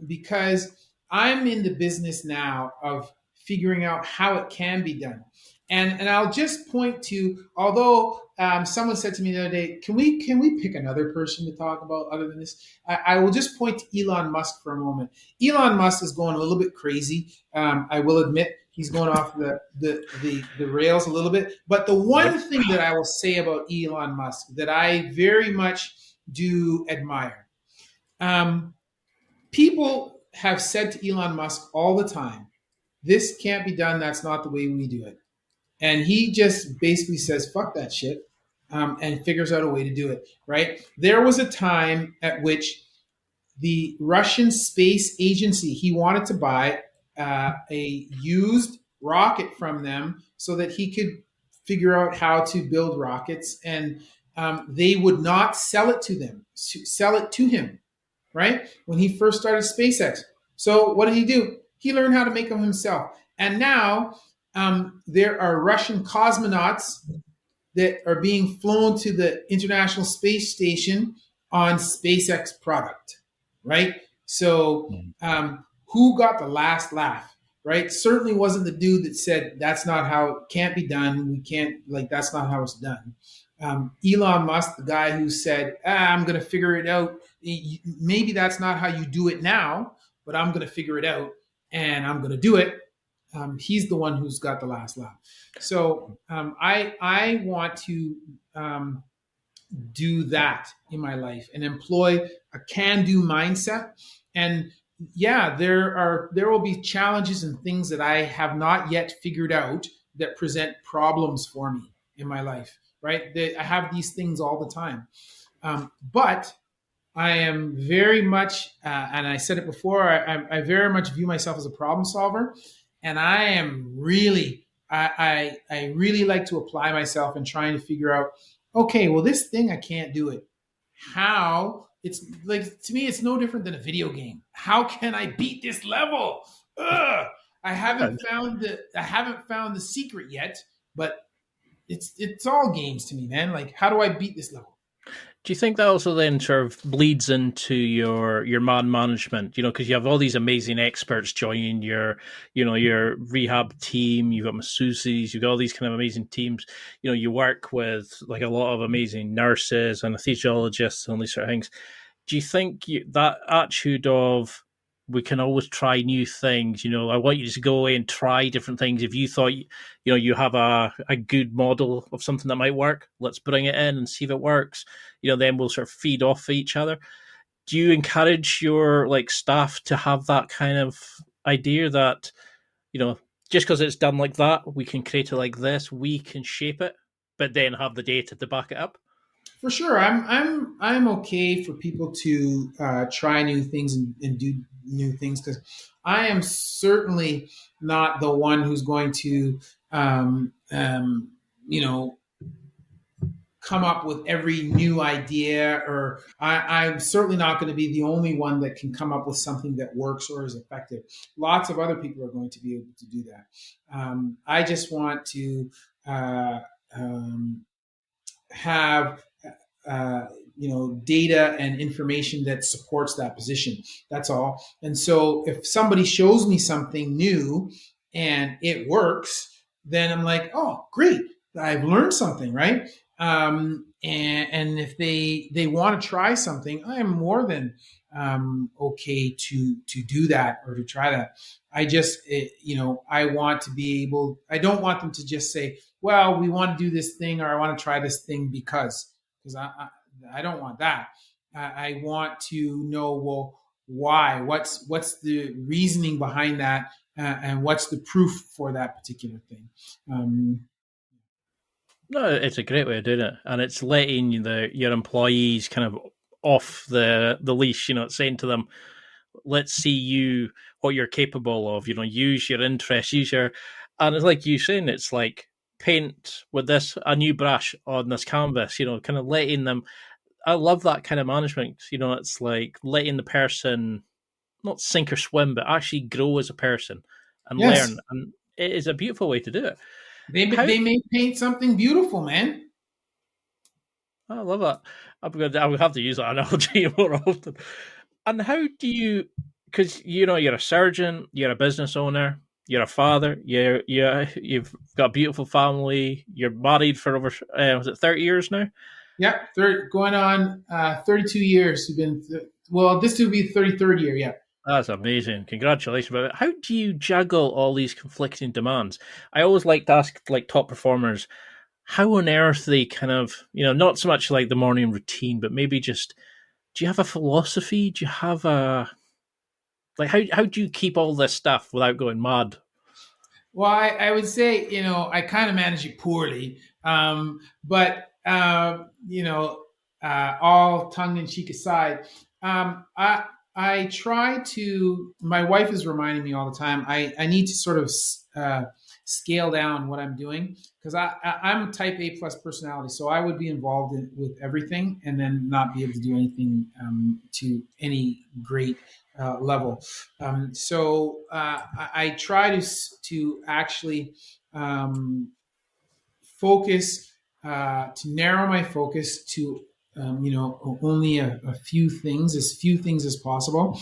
because I'm in the business now of figuring out how it can be done. And I'll just point to, although someone said to me the other day, can we pick another person to talk about other than this? I will just point to Elon Musk for a moment. Elon Musk is going a little bit crazy. I will admit he's going off the rails a little bit. But the one thing that I will say about Elon Musk that I very much do admire, people have said to Elon Musk all the time, this can't be done. That's not the way we do it. And he just basically says, fuck that shit, and figures out a way to do it, right? There was a time at which the Russian space agency, he wanted to buy a used rocket from them so that he could figure out how to build rockets. And they would not sell it to him, right? When he first started SpaceX. So what did he do? He learned how to make them himself. And now there are Russian cosmonauts that are being flown to the International Space Station on SpaceX product, right? So who got the last laugh, right? Certainly wasn't the dude that said, that's not how it can't be done. We can't, that's not how it's done. Elon Musk, the guy who said, I'm going to figure it out. Maybe that's not how you do it now, but I'm going to figure it out and I'm going to do it. He's the one who's got the last laugh. So I want to do that in my life and employ a can-do mindset. And yeah, there will be challenges and things that I have not yet figured out that present problems for me in my life, right? I have these things all the time. But I am very much, and I said it before, I very much view myself as a problem solver. And I am really, I really like to apply myself in trying to figure out, okay, well, this thing, I can't do it. How? It's like, to me, it's no different than a video game. How can I beat this level? Ugh! I haven't found the secret yet, but it's all games to me, man. Like, how do I beat this level? Do you think that also then sort of bleeds into your man management? Because you have all these amazing experts joining your rehab team. You've got masseuses. You've got all these kind of amazing teams. You work with like a lot of amazing nurses, anesthesiologists, and these sort of things. Do you think that attitude of we can always try new things? I want you to go away and try different things. If you thought you have a good model of something that might work, let's bring it in and see if it works. Then we'll sort of feed off each other. Do you encourage your staff to have that kind of idea that just because it's done like that, we can create it like this, we can shape it, but then have the data to back it up? For sure, I'm okay for people to try new things and do new things, because I am certainly not the one who's going to come up with every new idea, or I'm certainly not going to be the only one that can come up with something that works or is effective. Lots of other people are going to be able to do that. I just want to have data and information that supports that position. That's all. And so if somebody shows me something new and it works, then I'm like, oh, great, I've learned something, right? And if they want to try something, I am more than okay to do that or to try that. I want to be able. I don't want them to just say, well, we want to do this thing, or I want to try this thing because I don't want that. I want to know, well, why? What's the reasoning behind that, and what's the proof for that particular thing? No, it's a great way of doing it, and it's letting your employees kind of off the leash. It's saying to them, "Let's see what you're capable of. Use your interests, and it's like you saying, it's like paint with a new brush on this canvas. Kind of letting them. I love that kind of management. It's like letting the person not sink or swim, but actually grow as a person and Yes, learn, and it is a beautiful way to do it. they may paint something beautiful, man. I love that. I would have to use that analogy more often. And how do you? Because you're a surgeon, you're a business owner, you're a father, you've got a beautiful family. You're married for over was it 30 years now? Yeah, going on 32 years. You've been this will be 33rd year. Yeah. That's amazing. Congratulations. But how do you juggle all these conflicting demands? I always like to ask like top performers, how on earth they kind of, not so much like the morning routine, but maybe just, do you have a philosophy? Do you have like, how do you keep all this stuff without going mad? Well, I would say, I kind of manage it poorly. But, all tongue in cheek aside, I try to, my wife is reminding me all the time, I need to sort of scale down what I'm doing, because I'm a type A plus personality. So I would be involved with everything and then not be able to do anything to any great level. I try to actually focus, to narrow my focus to only a few things as possible,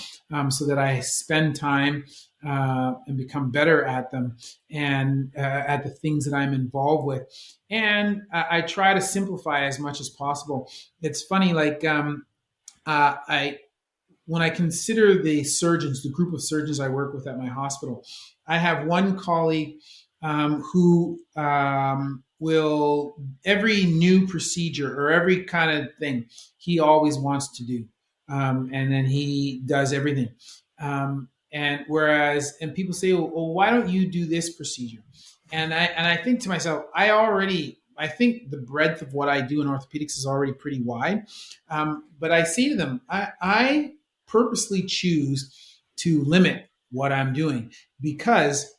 so that I spend time and become better at them, and at the things that I'm involved with. And I try to simplify as much as possible. It's funny, like I when I consider the group of surgeons I work with at my hospital, I have one colleague who will, every new procedure or every kind of thing, he always wants to do. And then he does everything. And people say, well, why don't you do this procedure? And I think to myself, I think the breadth of what I do in orthopedics is already pretty wide. But I say to them, I purposely choose to limit what I'm doing, because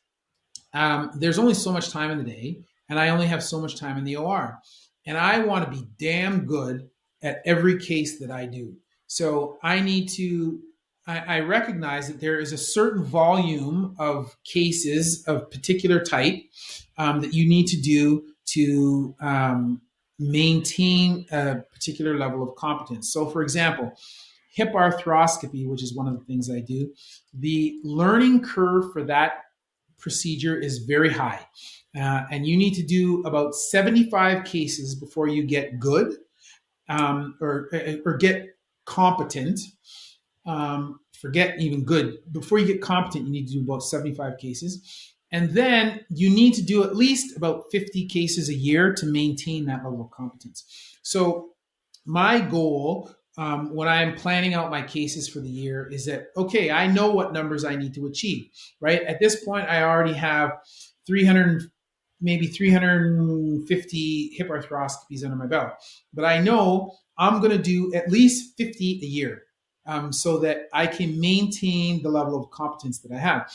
there's only so much time in the day, and I only have so much time in the OR. And I want to be damn good at every case that I do. So I recognize that there is a certain volume of cases of particular type that you need to do to maintain a particular level of competence. So, for example, hip arthroscopy, which is one of the things I do, the learning curve for that procedure is very high. And you need to do about 75 cases before you get good, or get competent. Forget even good. Before you get competent, you need to do about 75 cases. And then you need to do at least about 50 cases a year to maintain that level of competence. So my goal, when I'm planning out my cases for the year, is that, okay, I know what numbers I need to achieve, right? At this point, I already have 350 hip arthroscopies under my belt, but I know I'm going to do at least 50 a year, so that I can maintain the level of competence that I have.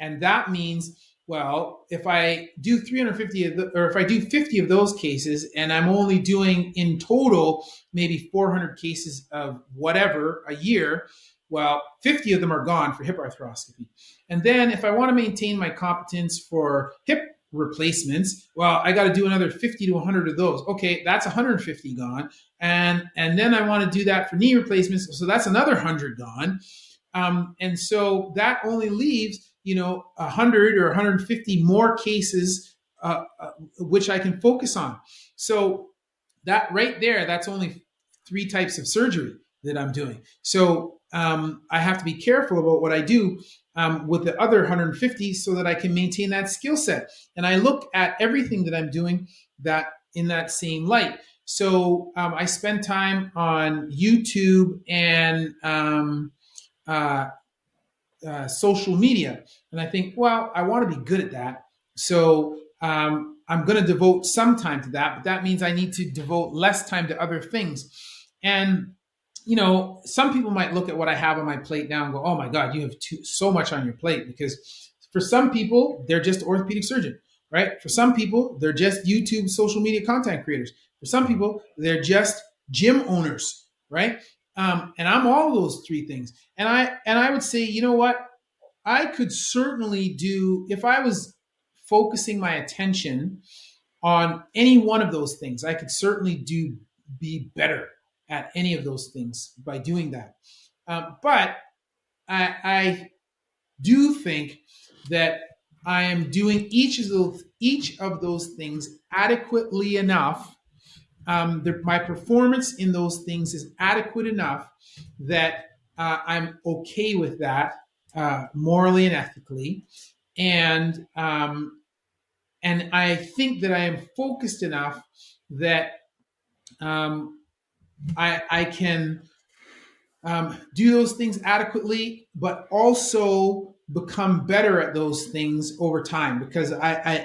And that means, well, if I do 350 or if I do 50 of those cases, and I'm only doing in total maybe 400 cases of whatever a year, well, 50 of them are gone for hip arthroscopy. And then if I want to maintain my competence for hip replacements, well, I got to do another 50 to 100 of those. Okay, that's 150 gone. And then I want to do that for knee replacements, so that's another 100 gone. And so that only leaves 100 or 150 more cases, which I can focus on. So that right there, that's only 3 types of surgery that I'm doing. So I have to be careful about what I do with the other 150 so that I can maintain that skill set. And I look at everything that I'm doing that in that same light. So I spend time on YouTube and social media. And I think, well, I want to be good at that. So I'm going to devote some time to that, but that means I need to devote less time to other things. And, some people might look at what I have on my plate now and go, oh my God, you have so much on your plate. Because for some people, they're just orthopedic surgeon, right? For some people, they're just YouTube social media content creators. For some people, they're just gym owners, right? And I'm all those 3 things. And I would say, you know what? I could certainly do, if I was focusing my attention on any one of those things, I could certainly be better at any of those things by doing that. But I do think that I am doing each of those things adequately enough. My performance in those things is adequate enough that I'm okay with that morally and ethically, and I think that I am focused enough that I can do those things adequately, but also become better at those things over time, because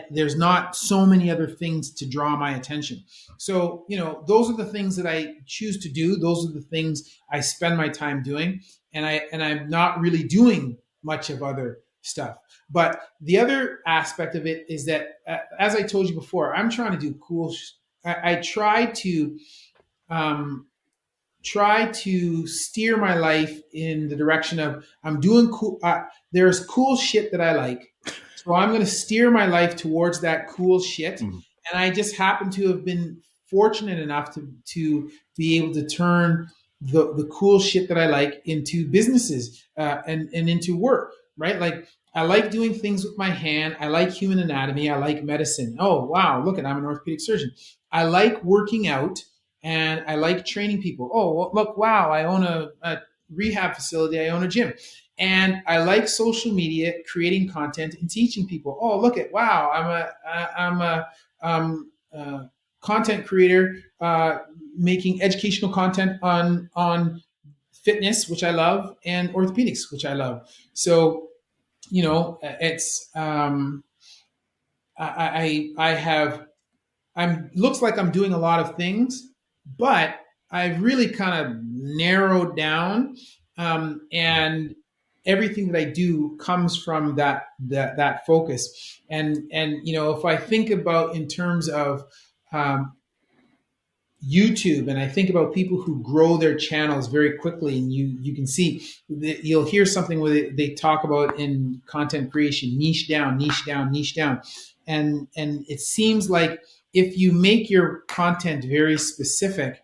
there's not so many other things to draw my attention. So, those are the things that I choose to do. Those are the things I spend my time doing. And I'm not really doing much of other stuff. But the other aspect of it is that, as I told you before, I'm trying to do cool. I try to steer my life in the direction of I'm doing cool. There's cool shit that I like, so I'm going to steer my life towards that cool shit. And I just happen to have been fortunate enough to be able to turn the cool shit that I like into businesses and into work, right? Like, I like doing things with my hand. I like human anatomy. I like medicine. Oh, wow, look, I'm an orthopedic surgeon. I like working out. And I like training people. Oh, well, look, wow, I own a rehab facility. I own a gym. And I like social media, creating content and teaching people. Oh, look at, wow, I'm a content creator, making educational content on fitness, which I love, and orthopedics, which I love. So, it's, looks like I'm doing a lot of things, but I've really kind of narrowed down, and everything that I do comes from that focus. And if I think about in terms of YouTube, and I think about people who grow their channels very quickly, and you can see that you'll hear something where they talk about in content creation, niche down, niche down, niche down, and it seems like if you make your content very specific,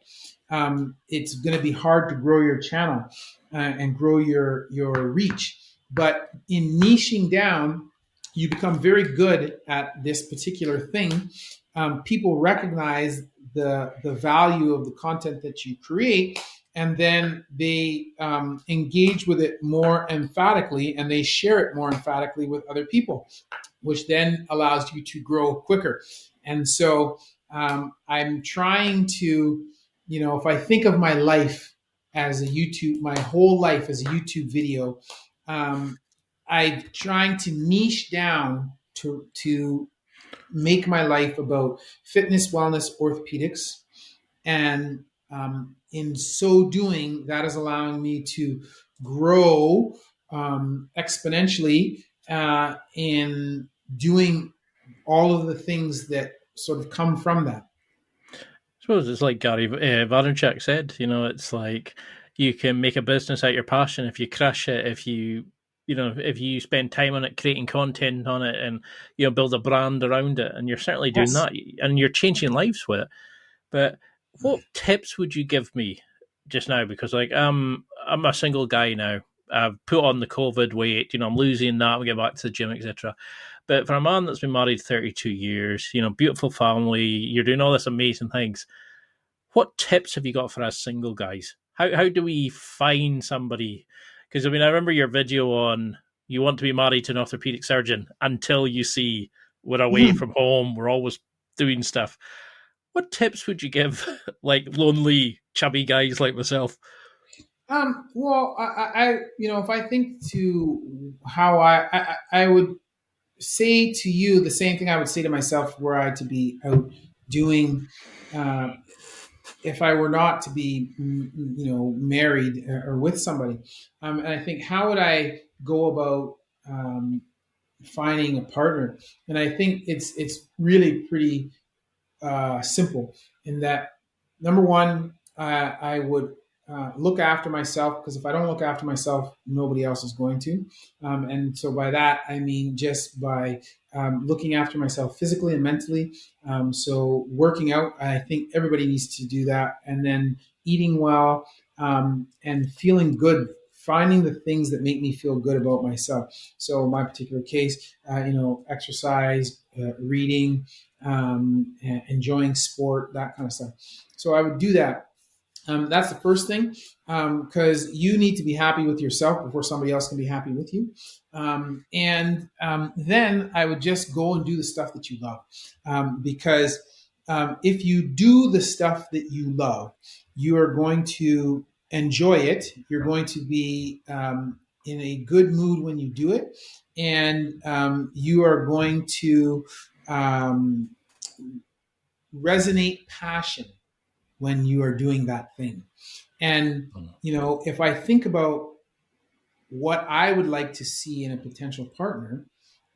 it's going to be hard to grow your channel and grow your reach. But in niching down, you become very good at this particular thing. People recognize the value of the content that you create, and then they engage with it more emphatically, and they share it more emphatically with other people, which then allows you to grow quicker. And so I'm trying to, if I think of my life as my whole life as a YouTube video, I'm trying to niche down to make my life about fitness, wellness, orthopedics. And in so doing, that is allowing me to grow exponentially in doing all of the things that sort of come from that. I suppose it's like Gary Vaynerchuk said, it's like you can make a business out of your passion if you crush it, if you spend time on it, creating content on it, and build a brand around it, and you're certainly doing that, and you're changing lives with it. But what tips would you give me just now? Because I'm a single guy now, I've put on the COVID weight, I'm losing that, we get back to the gym, etc. But for a man that's been married 32 years, beautiful family, you're doing all this amazing things. What tips have you got for us single guys? How do we find somebody? Because I remember your video on you want to be married to an orthopedic surgeon until you see we're away from home, we're always doing stuff. What tips would you give like lonely, chubby guys like myself? Well, I if I think to how I would say to you the same thing I would say to myself were I to be out doing, if I were not to be, married or with somebody. And I think, how would I go about finding a partner? And I think it's really pretty simple in that, number one, I would look after myself, because if I don't look after myself, nobody else is going to. And so by that, I mean just by looking after myself physically and mentally. So working out, I think everybody needs to do that. And then eating well, and feeling good, finding the things that make me feel good about myself. So in my particular case, exercise, reading, enjoying sport, that kind of stuff. So I would do that. That's the first thing, because you need to be happy with yourself before somebody else can be happy with you. And then I would just go and do the stuff that you love, because if you do the stuff that you love, you are going to enjoy it. You're going to be in a good mood when you do it, and you are going to resonate passion when you are doing that thing. And, if I think about what I would like to see in a potential partner,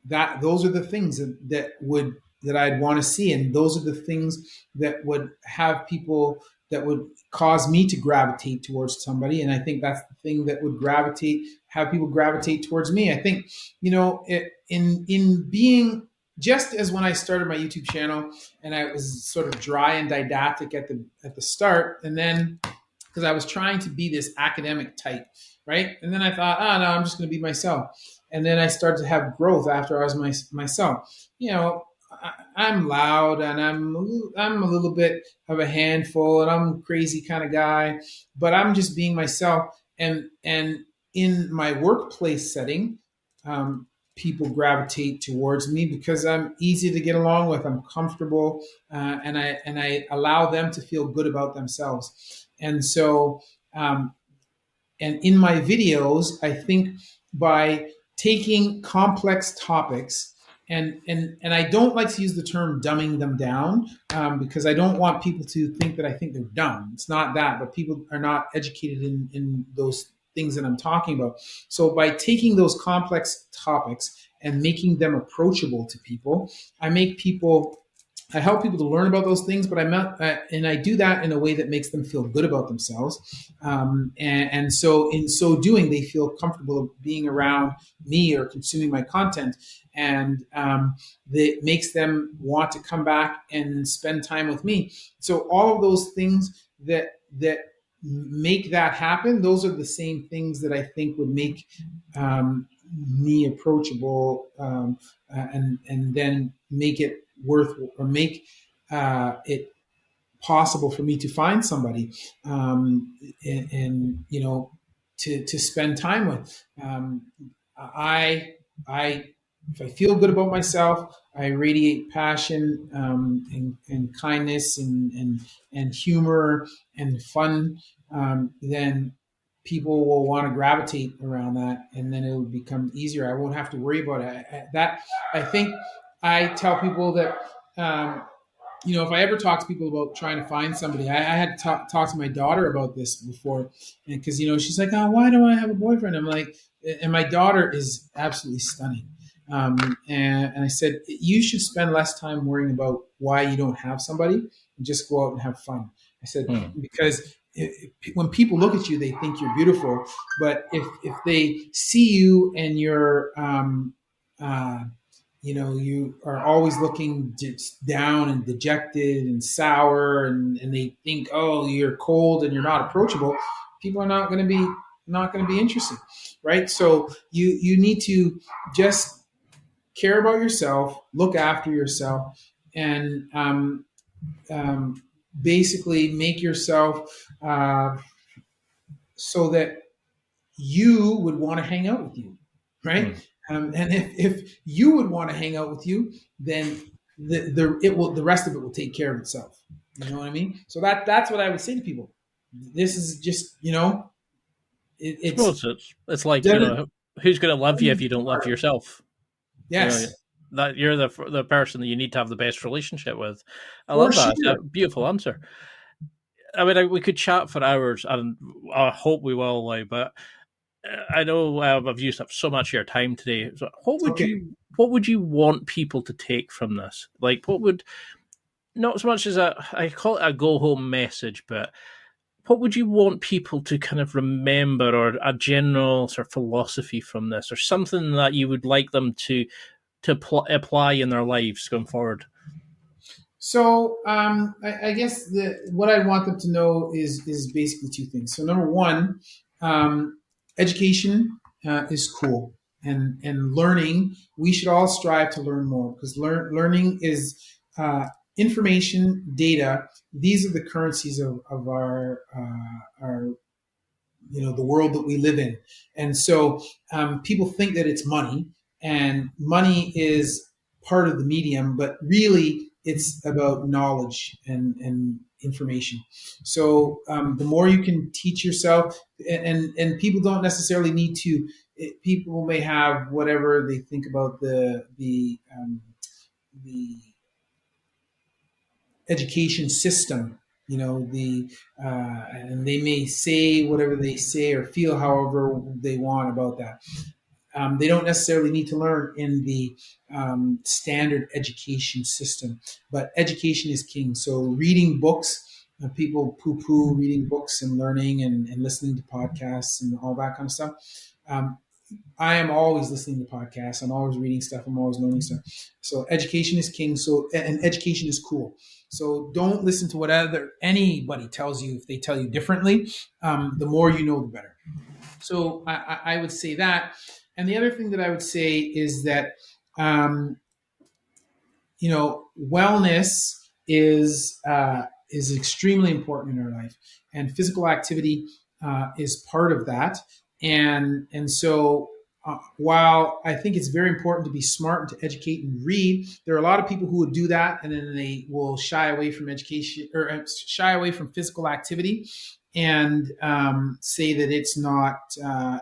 those are the things that I'd want to see. And those are the things that would have people, that would cause me to gravitate towards somebody. And I think that's the thing that would have people gravitate towards me. I think, in being, just as when I started my YouTube channel and I was sort of dry and didactic at the start, and then because I was trying to be this academic type, right? And then I thought, no, I'm just going to be myself. And then I started to have growth after I was myself. I'm loud, and I'm a little bit of a handful, and I'm a crazy kind of guy, but I'm just being myself. And in my workplace setting, people gravitate towards me because I'm easy to get along with. I'm comfortable, and I allow them to feel good about themselves. And so, and in my videos, I think by taking complex topics, and I don't like to use the term dumbing them down, because I don't want people to think that I think they're dumb. It's not that, but people are not educated in those things that I'm talking about. So by taking those complex topics and making them approachable to people, I help people to learn about those things, but and I do that in a way that makes them feel good about themselves. And so in so doing, they feel comfortable being around me or consuming my content. And that makes them want to come back and spend time with me. So all of those things that make that happen, those are the same things that I think would make me approachable, and then make it worth, or make it possible for me to find somebody, and to spend time with. If I feel good about myself, I radiate passion, and kindness, and humor and fun. Then people will want to gravitate around that, and then it will become easier. I won't have to worry about it. I think I tell people that, if I ever talk to people about trying to find somebody, I had to talk to my daughter about this before, and because she's like, "Oh, why don't I have a boyfriend?" I'm like, and my daughter is absolutely stunning. And I said, you should spend less time worrying about why you don't have somebody, and just go out and have fun. I said, because when people look at you, they think you're beautiful. But if they see you and you're, you are always looking down and dejected and sour, and they think, oh, you're cold and you're not approachable, people are not going to be not going to be interesting, right? So you need to just care about yourself, look after yourself, and basically make yourself so that you would want to hang out with you, right? And if you would want to hang out with you, then the rest of it will take care of itself. You know what I mean? So that's what I would say to people. This is just I it's suppose it's like, doesn't who's going to love you if you don't love yourself? yes, That you're the person that you need to have the best relationship with. I for love that. It's sure. a beautiful answer. I mean, we could chat for hours, and I hope we will. But I know I've used up so much of your time today. So Okay. what would you want people to take from this? Like, what would, not so much as I call it a go home message, but what would you want people to kind of remember, or a general sort of philosophy from this, or something that you would like them to apply in their lives going forward? So I guess what I want them to know is basically two things. So number one, education is cool, and learning. We should all strive to learn more, because learning is information, data. These are the currencies of our the world that we live in. And so people think that it's money, and money is part of the medium, but really it's about knowledge and information. So the more you can teach yourself, and people don't necessarily need to. People may have whatever they think about the education system, and they may say whatever they say or feel however they want about that. They don't necessarily need to learn in the standard education system, but education is king. So reading books, people poo-poo reading books and learning and listening to podcasts and all that kind of stuff. I am always listening to podcasts. I'm always reading stuff. I'm always learning stuff. So education is king. So, and education is cool. So don't listen to whatever anybody tells you. If they tell you differently, the more you know, the better. So I would say that. And the other thing that I would say is that, wellness is extremely important in our life, and physical activity is part of that. And so while I think it's very important to be smart and to educate and read, there are a lot of people who would do that and then they will shy away from education, or shy away from physical activity, and say that it's not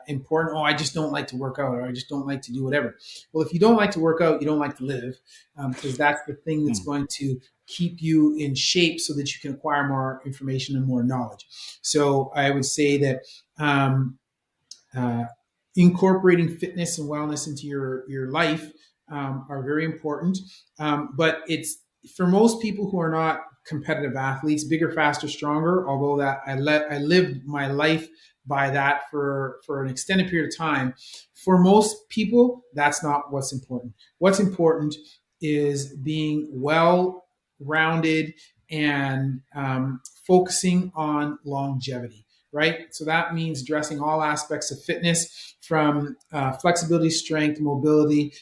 important. Oh, I just don't like to work out, or I just don't like to do whatever. Well, if you don't like to work out, you don't like to live, because that's the thing that's going to keep you in shape so that you can acquire more information and more knowledge. So I would say that incorporating fitness and wellness into your life are very important. But it's for most people who are not competitive athletes, bigger, faster, stronger. Although that I lived my life by that for an extended period of time. For most people, that's not what's important. What's important is being well-rounded and focusing on longevity. Right? So that means addressing all aspects of fitness, from flexibility, strength, mobility,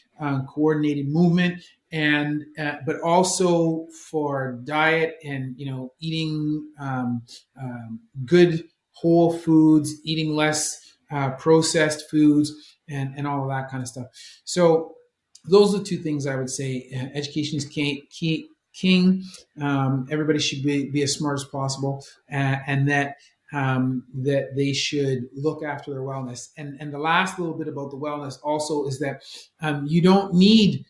coordinated movement, and but also for diet and eating good whole foods, eating less processed foods, and all of that kind of stuff. So those are the two things I would say. Education is king. Everybody should be as smart as possible, and that they should look after their wellness. And the last little bit about the wellness also is that you don't need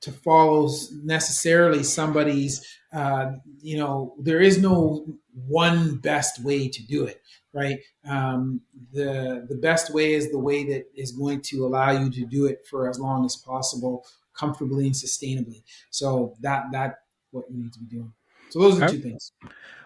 to follow necessarily somebody's, there is no one best way to do it, right? The best way is the way that is going to allow you to do it for as long as possible, comfortably and sustainably. So that what you need to be doing. So those are the two things.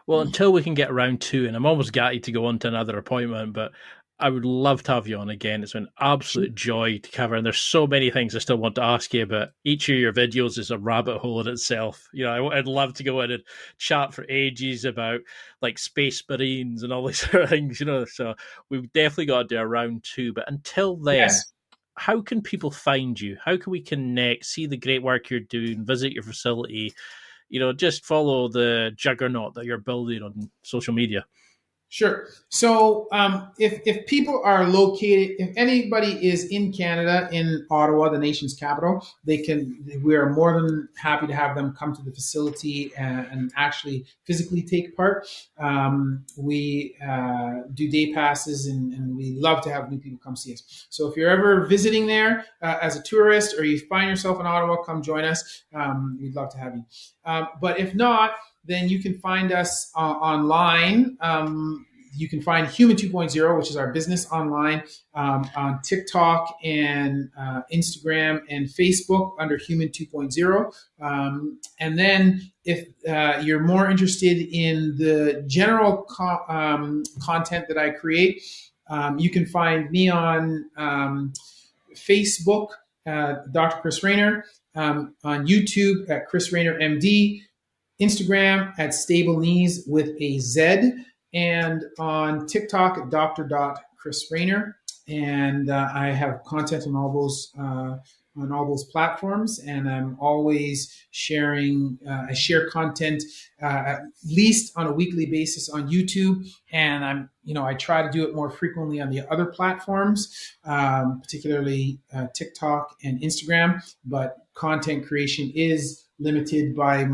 Well, until we can get round two, and I'm almost gutted to go on to another appointment, but I would love to have you on again. It's been an absolute joy to cover, and there's so many things I still want to ask you about. Each of your videos is a rabbit hole in itself. I'd love to go in and chat for ages about like space marines and all these sort of things. So we've definitely got to do a round 2. But until then, Yes. how can people find you? How can we connect? See the great work you're doing. Visit your facility. Just follow the juggernaut that you're building on social media. Sure. So if people are located, if anybody is in Canada, in Ottawa, the nation's capital, we are more than happy to have them come to the facility and actually physically take part. We do day passes, and we love to have new people come see us. So if you're ever visiting there as a tourist, or you find yourself in Ottawa, come join us. We'd love to have you. But if not, then you can find us online. You can find Human 2.0, which is our business, online on TikTok and Instagram and Facebook under Human 2.0. And then if you're more interested in the general content that I create, you can find me on Facebook, Dr. Chris Raynor, on YouTube at Chris Raynor MD, Instagram at Stable Knees with a Z, and on TikTok at Dr. Raynor. And I have content on all those platforms, and I'm always sharing. I share content at least on a weekly basis on YouTube, and I try to do it more frequently on the other platforms, particularly TikTok and Instagram. But content creation is limited by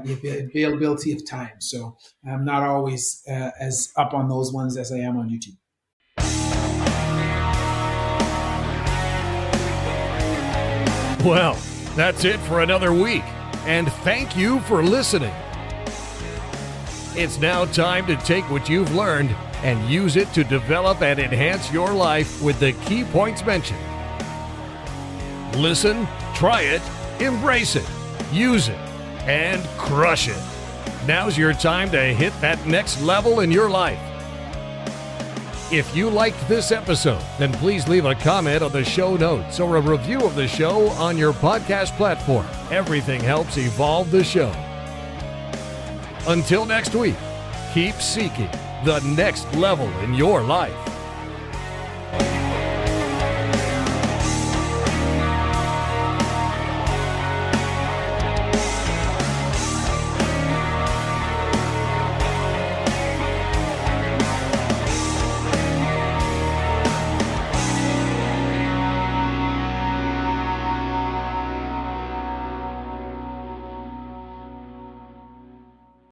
the availability of time. So I'm not always as up on those ones as I am on YouTube. Well, that's it for another week, and thank you for listening. It's now time to take what you've learned and use it to develop and enhance your life with the key points mentioned. Listen, try it, embrace it, use it, and crush it. Now's your time to hit that next level in your life. If you liked this episode, then please leave a comment on the show notes or a review of the show on your podcast platform. Everything helps evolve the show. Until next week, keep seeking the next level in your life.